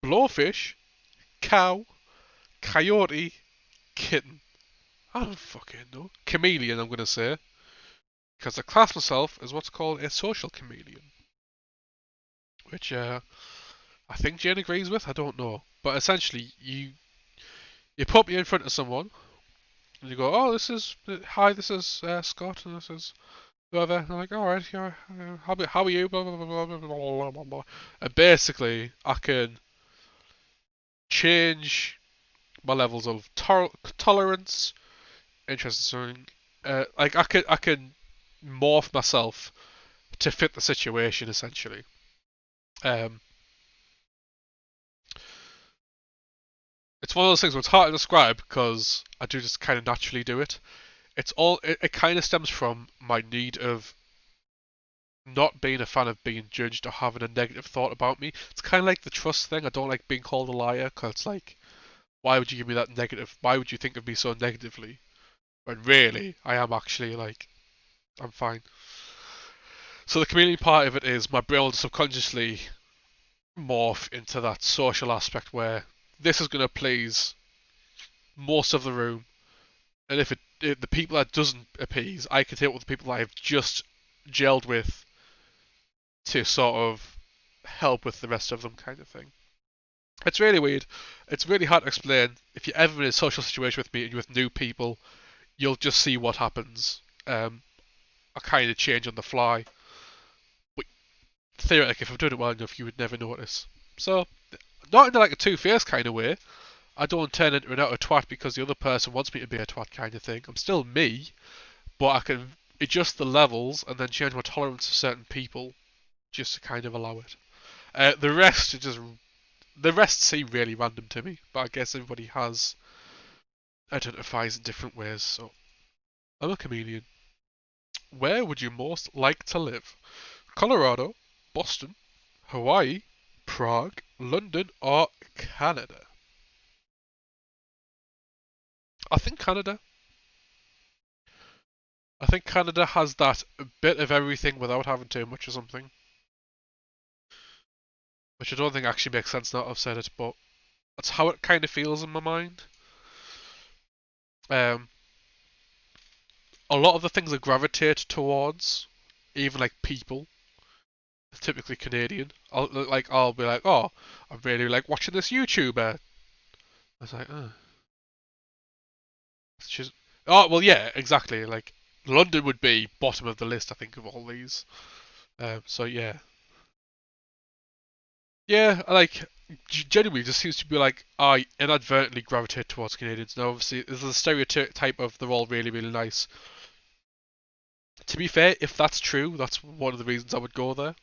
blowfish, cow, coyote, kitten. I don't fucking know. Chameleon, I'm gonna say, because I class myself as what's called a social chameleon, which I think Jane agrees with. I don't know, but essentially, you put me in front of someone, and you go, "Oh, this is hi, this is Scott, and this is whoever." And I'm like, "All right, yeah, how are you?" Blah blah blah blah blah blah blah. And basically, I can change my levels of tolerance, interesting. Like I can morph myself to fit the situation essentially. Um, it's one of those things where it's hard to describe because I do just kind of naturally do it. It kind of stems from my need of not being a fan of being judged or having a negative thought about me. It's kind of like the trust thing. I don't like being called a liar because it's like, why would you give me that negative? Why would you think of me so negatively? When really, I am actually like, I'm fine. So the chameleon part of it is my brain will subconsciously morph into that social aspect where this is going to please most of the room, and if the people that doesn't appease, I can take it with the people that I've just gelled with to sort of help with the rest of them, kind of thing. It's really weird. It's really hard to explain. If you're ever in a social situation with me and you're with new people, you'll just see what happens. I kind of change on the fly. But theoretically, if I'm doing it well enough, you would never notice. So, not in like a two-faced kind of way. I don't turn into an utter twat because the other person wants me to be a twat kind of thing. I'm still me, but I can adjust the levels and then change my tolerance to certain people just to kind of allow it. The rest is just the rest seem really random to me, but I guess everybody has identifies in different ways. So I'm a chameleon. Where would you most like to live? Colorado, Boston, Hawaii, Prague, London, or Canada? I think Canada. I think Canada has that bit of everything without having too much of something. Which I don't think actually makes sense now that I've said it, but that's how it kind of feels in my mind. Um, a lot of the things I gravitate towards, even like people, are typically Canadian. I'll be like, oh, I really like watching this YouTuber. I was like, oh, she's, oh well, yeah, exactly. Like London would be bottom of the list, I think, of all these. So yeah, yeah, like genuinely just seems to be like I inadvertently gravitate towards Canadians. Now, obviously, there's a stereotype of they're all really, really nice. To be fair, if that's true, that's one of the reasons I would go there.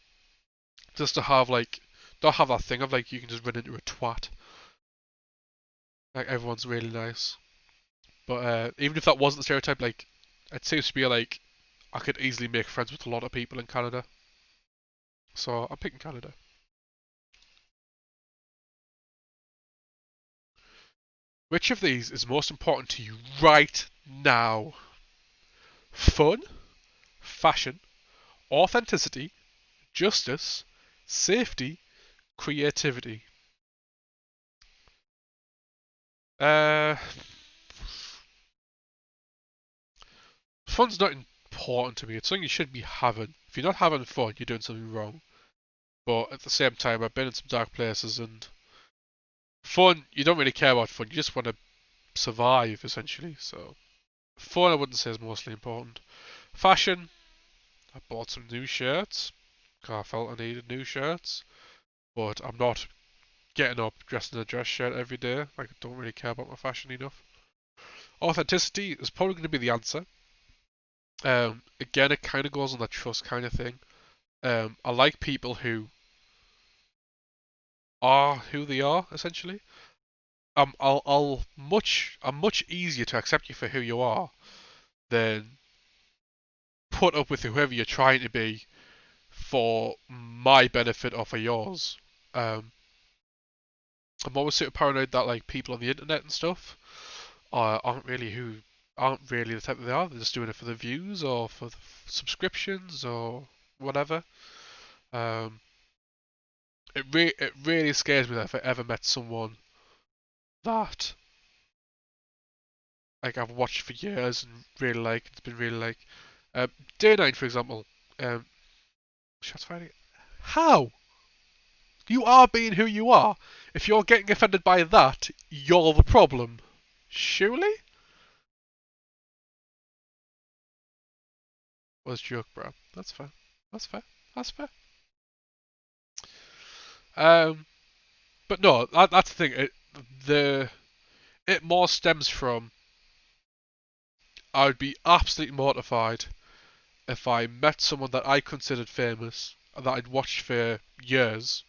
Just to have like, not have that thing of like you can just run into a twat. Like everyone's really nice. But even if that wasn't the stereotype, like it seems to be like I could easily make friends with a lot of people in Canada. So I'm picking Canada. Which of these is most important to you right now? Fun, fashion, authenticity, justice, safety, creativity. Uh, Fun's not important to me. It's something you should be having. If you're not having fun, you're doing something wrong. But at the same time, I've been in some dark places, and fun, you don't really care about fun. You just want to survive, essentially. So, fun, I wouldn't say is mostly important. Fashion, I bought some new shirts. 'Cause I felt I needed new shirts. But I'm not getting up dressed in a dress shirt every day. Like, I don't really care about my fashion enough. Authenticity is probably going to be the answer. Again, it kind of goes on that trust kind of thing. I like people who are who they are, essentially. I'm much easier to accept you for who you are than put up with whoever you're trying to be for my benefit or for yours. Um, I'm always sort of paranoid that like people on the internet and stuff aren't really the type that they are. They're just doing it for the views or for the subscriptions or whatever. Um, it really scares me that if I ever met someone that like I've watched for years and really like, it's been really like, Day 9 for example. Um, shots fired. How? You are being who you are. If you're getting offended by that, you're the problem. Surely? Was joke, bro. That's fair. That's fair. That's fair. Um, but no, that's the thing. It more stems from I would be absolutely mortified if I met someone that I considered famous and that I'd watched for years,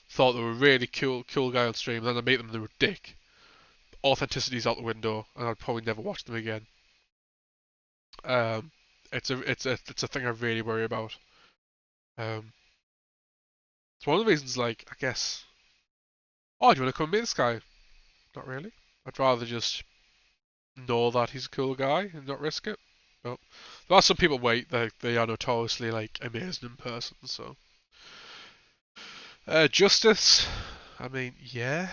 thought they were a really cool guy on stream, and then I meet them and they're a dick. Authenticity's out the window, and I'd probably never watch them again. Um, it's a thing I really worry about. Um, it's one of the reasons, like I guess, oh, do you want to come meet this guy? Not really. I'd rather just know that he's a cool guy and not risk it. But there are some people wait. They are notoriously like amazing in person. So justice. I mean, yeah,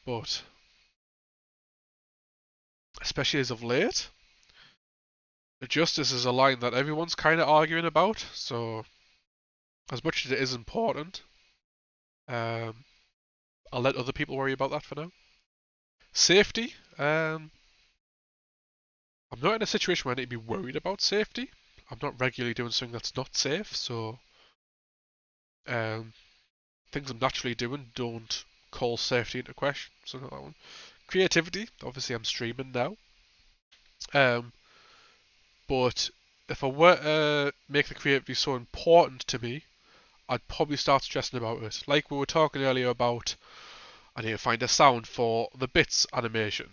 but especially as of late, justice is a line that everyone's kind of arguing about. So as much as it is important, um, I'll let other people worry about that for now. Safety. I'm not in a situation where I need to be worried about safety. I'm not regularly doing something that's not safe, so um, things I'm naturally doing don't call safety into question. So not that one. Creativity. Obviously, I'm streaming now. Um, but if I were to make the creativity so important to me, I'd probably start stressing about it. Like we were talking earlier about I need to find a sound for the bits animation.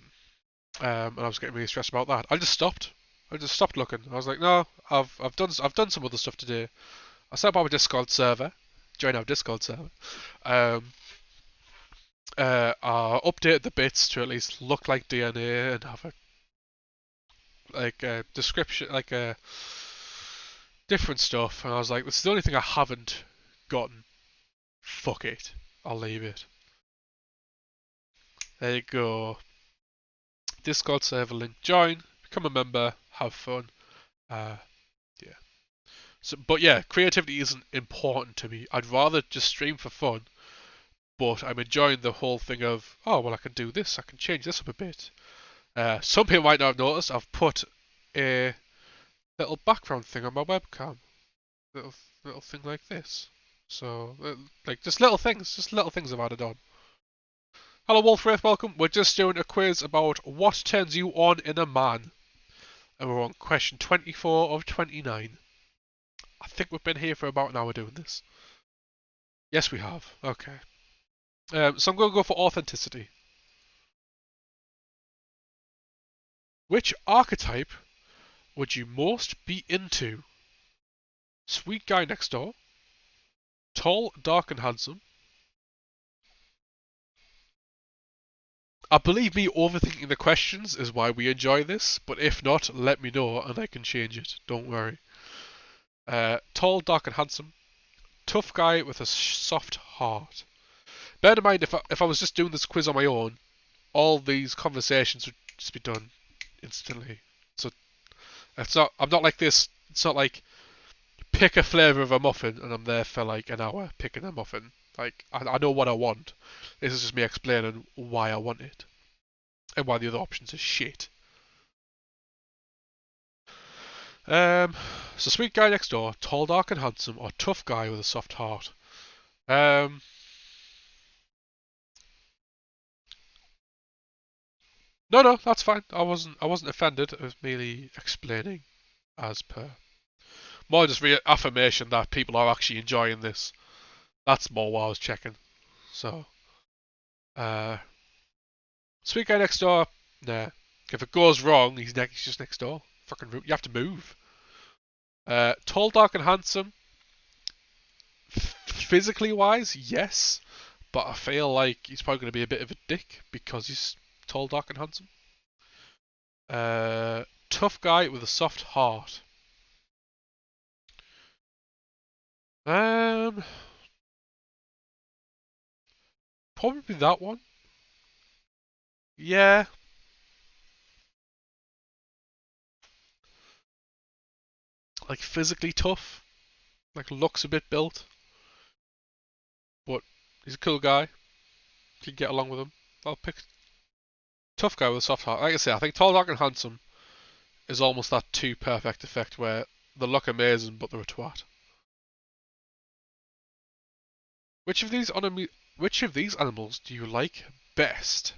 And I was getting really stressed about that. I just stopped. I just stopped looking. I was like, no, I've done some other stuff today. I set up our Discord server. Join our Discord server. I updated the bits to at least look like DNA and have a description, like a different stuff. And I was like, this is the only thing I haven't gotten. Fuck it. I'll leave it. There you go. Discord server link. Join. Become a member. Have fun. Yeah. So, but yeah, creativity isn't important to me. I'd rather just stream for fun. But I'm enjoying the whole thing of, oh, well, I can do this. I can change this up a bit. Some people might not have noticed. I've put a little background thing on my webcam. Little thing like this. So, like, just little things I've added on. Hello, Wolfwraith, welcome. We're just doing a quiz about what turns you on in a man. And we're on question 24 of 29. I think we've been here for about an hour doing this. Yes, we have. Okay. So I'm going to go for authenticity. Which archetype would you most be into? Sweet guy next door? Tall, dark and handsome? I believe me overthinking the questions is why we enjoy this, but if not, let me know and I can change it. Don't worry. Tall, dark and handsome. Tough guy with a soft heart. Bear in mind, if I was just doing this quiz on my own, all these conversations would just be done instantly. So I'm not like this. It's not like pick a flavour of a muffin and I'm there for like an hour picking a muffin. Like I know what I want. This is just me explaining why I want it and why the other options are shit. So sweet guy next door, tall, dark and handsome, or tough guy with a soft heart. No, that's fine. I wasn't offended. I was merely explaining as per. More just reaffirmation that people are actually enjoying this. That's more what I was checking. So, sweet guy next door. Nah. If it goes wrong, he's just next door. Fucking, you have to move. Tall, dark, and handsome. Physically wise, yes, but I feel like he's probably going to be a bit of a dick because he's tall, dark, and handsome. Tough guy with a soft heart. Probably that one. Yeah. Like physically tough. Like looks a bit built. But he's a cool guy. Can get along with him. I'll pick tough guy with a soft heart. Like I say, I think tall, dark, and handsome is almost that too perfect effect where they look amazing but they're a twat. Which of these animals do you like best?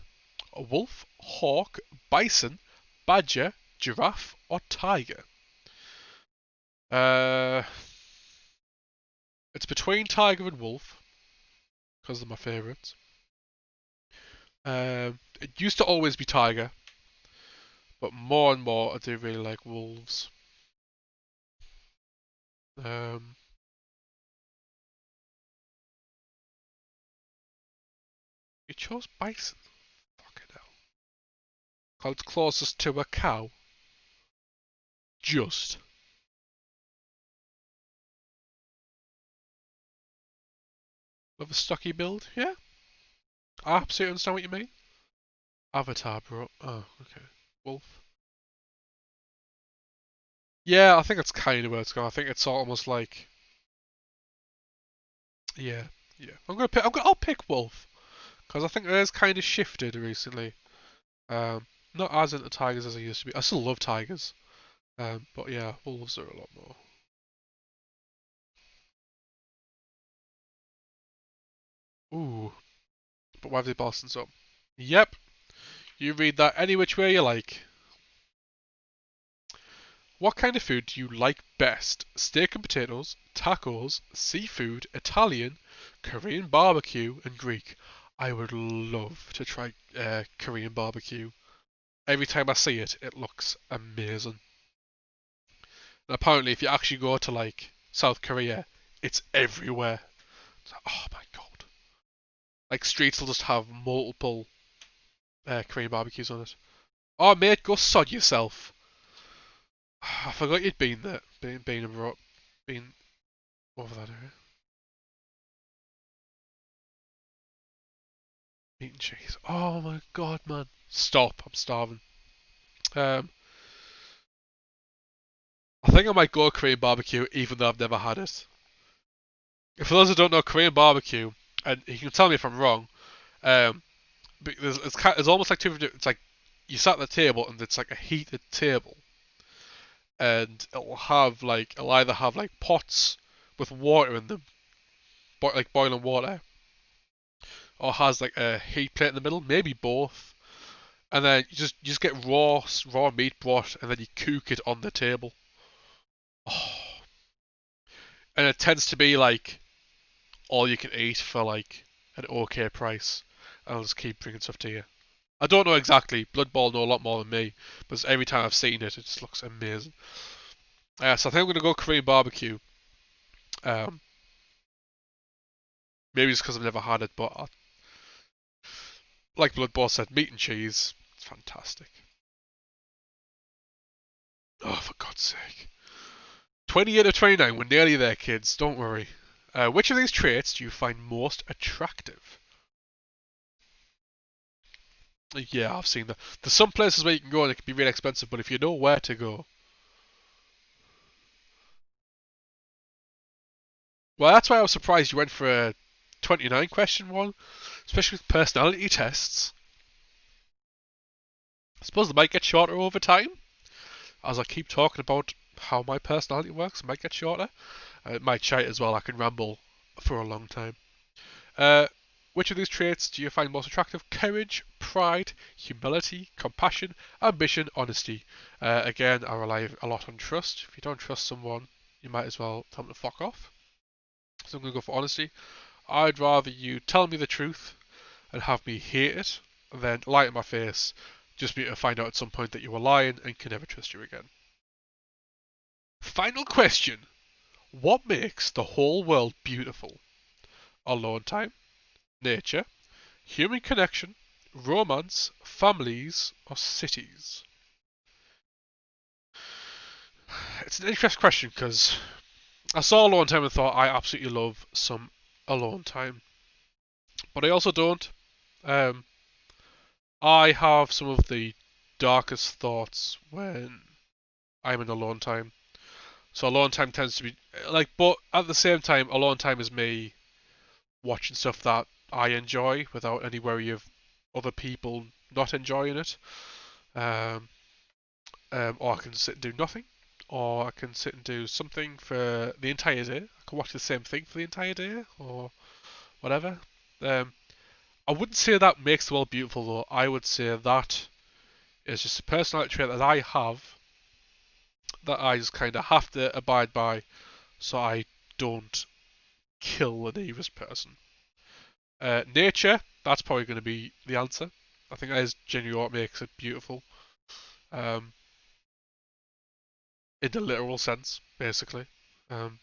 A wolf, hawk, bison, badger, giraffe, or tiger? It's between tiger and wolf because they're my favourites. It used to always be tiger, but more and more I do really like wolves. You chose bison. Fucking hell. Cause it's closest to a cow. Just. With a stocky build, yeah. I absolutely understand what you mean. Avatar, bro. Oh, okay. Wolf. Yeah, I think that's kind of where it's going. I think it's almost like, yeah. I'll pick wolf because I think it has kind of shifted recently. Not as into tigers as I used to be. I still love tigers, but yeah, wolves are a lot more. Ooh, but why have they Boston's up? Yep, you read that any which way you like. What kind of food do you like best? Steak and potatoes, tacos, seafood, Italian, Korean barbecue, and Greek. I would love to try Korean barbecue. Every time I see it, it looks amazing. And apparently, if you actually go to like South Korea, it's everywhere. It's like, oh my god! Like streets will just have multiple Korean barbecues on it. Oh mate, go sod yourself. I forgot you'd been there, been over that area. Meat and cheese. Oh my god, man! Stop! I'm starving. Um, I think I might go Korean barbecue, even though I've never had it. For those who don't know, Korean barbecue, and you can tell me if I'm wrong. Um, it's almost like two. It's like you sat at the table, and it's like a heated table, and it'll either have like pots with water in them, like boiling water, or has like a heat plate in the middle, maybe both. And then you just get raw meat brought, and then you cook it on the table. Oh. And it tends to be like all you can eat for like an okay price. And I'll just keep bringing stuff to you. I don't know exactly. Blood Bowl know a lot more than me, but every time I've seen it, it just looks amazing. So I think I'm gonna go Korean barbecue. Um, maybe it's because I've never had it, but like Blood Bowl said, meat and cheese, it's fantastic. Oh, for God's sake! 28 of 29, we're nearly there, kids. Don't worry. Which of these traits do you find most attractive? Yeah, I've seen that. There's some places where you can go and it can be really expensive, but if you know where to go, well, that's why I was surprised you went for a 29 question one, especially with personality tests. I suppose they might get shorter over time, as I keep talking about how my personality works. It might get shorter. It might shite as well. I can ramble for a long time. Uh, which of these traits do you find most attractive? Courage, pride, humility, compassion, ambition, honesty. Again, I rely a lot on trust. If you don't trust someone, you might as well tell them to fuck off. So I'm going to go for honesty. I'd rather you tell me the truth and have me hate it than lie to my face, just be to find out at some point that you were lying and can never trust you again. Final question. What makes the whole world beautiful? Alone time, nature, human connection, romance, families, or cities? It's an interesting question because I saw Alone Time and thought I absolutely love some Alone Time, but I also don't. Um, I have some of the darkest thoughts when I'm in Alone Time. So Alone Time tends to be like, but at the same time, Alone Time is me watching stuff that I enjoy without any worry of other people not enjoying it. Um, or I can sit and do nothing, or I can sit and do something for the entire day. I can watch the same thing for the entire day, or whatever. Um, I wouldn't say that makes the world beautiful, though. I would say that is just a personality trait that I have that I just kind of have to abide by, so I don't kill the nearest person. Nature, that's probably going to be the answer. I think that is genuinely what makes it beautiful. Um, in the literal sense, basically. Um,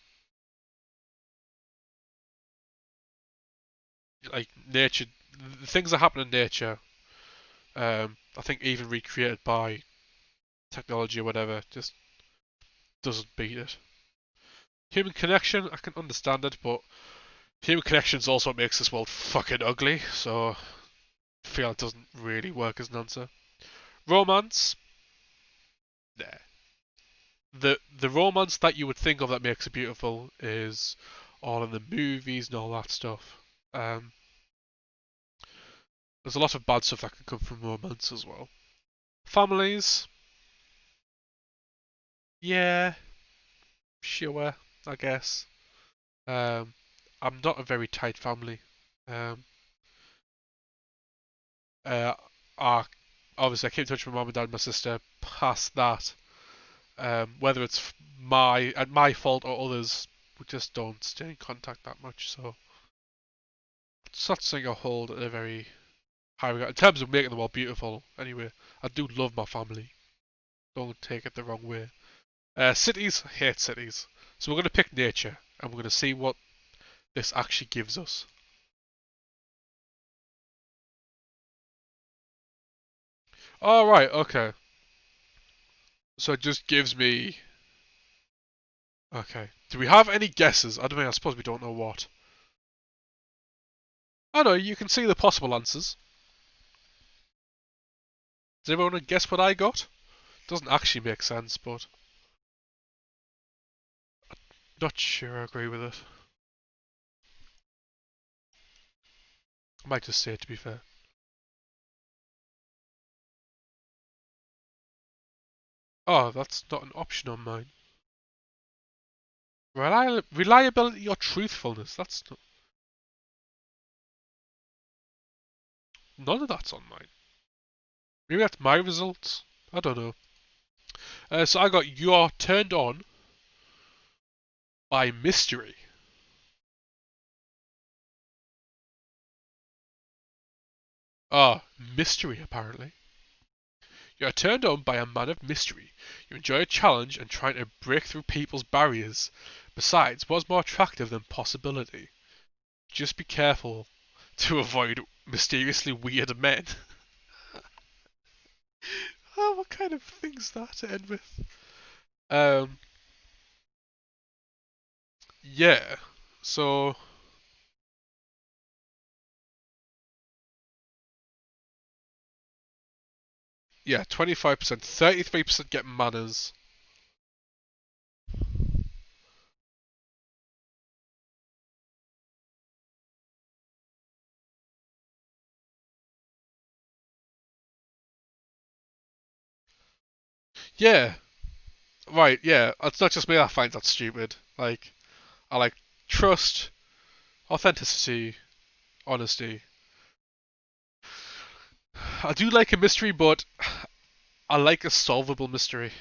like nature, the things that happen in nature, I think even recreated by technology or whatever, just doesn't beat it. Human connection, I can understand it, but human connection is also what makes this world fucking ugly, so I feel it doesn't really work as an answer. Romance, nah. The romance that you would think of that makes it beautiful is all in the movies and all that stuff. Um, there's a lot of bad stuff that can come from romance as well. Families, yeah, sure, I guess. Um, I'm not a very tight family. Um, uh, I, obviously I keep in touch with my mum and dad and my sister. Past that, whether it's my fault or others, we just don't stay in contact that much. So it's not something I hold at a very high regard in terms of making the world beautiful. Anyway, I do love my family. Don't take it the wrong way. Cities, I hate cities. So we're gonna pick nature, and we're gonna see what this actually gives us. All right, okay. So it just gives me. Okay. Do we have any guesses? I don't know. I suppose we don't know what. Oh no, you can see the possible answers. Does everyone want to guess what I got? Doesn't actually make sense, but not sure I agree with it. I might just say it to be fair. Oh, that's not an option on mine. Reliability or truthfulness? That's not, none of that's on mine. Maybe that's my results. I don't know. So I got you're turned on by mystery. Ah, mystery apparently. You are turned on by a man of mystery. You enjoy a challenge and trying to break through people's barriers. Besides, what's more attractive than possibility? Just be careful to avoid mysteriously weird men. Oh, what kind of thing's that to end with? Um, yeah. So, yeah, 25%, 33% get manners. Yeah, right, yeah. It's not just me that finds that stupid. Like, I like trust, authenticity, honesty. I do like a mystery, but I like a solvable mystery.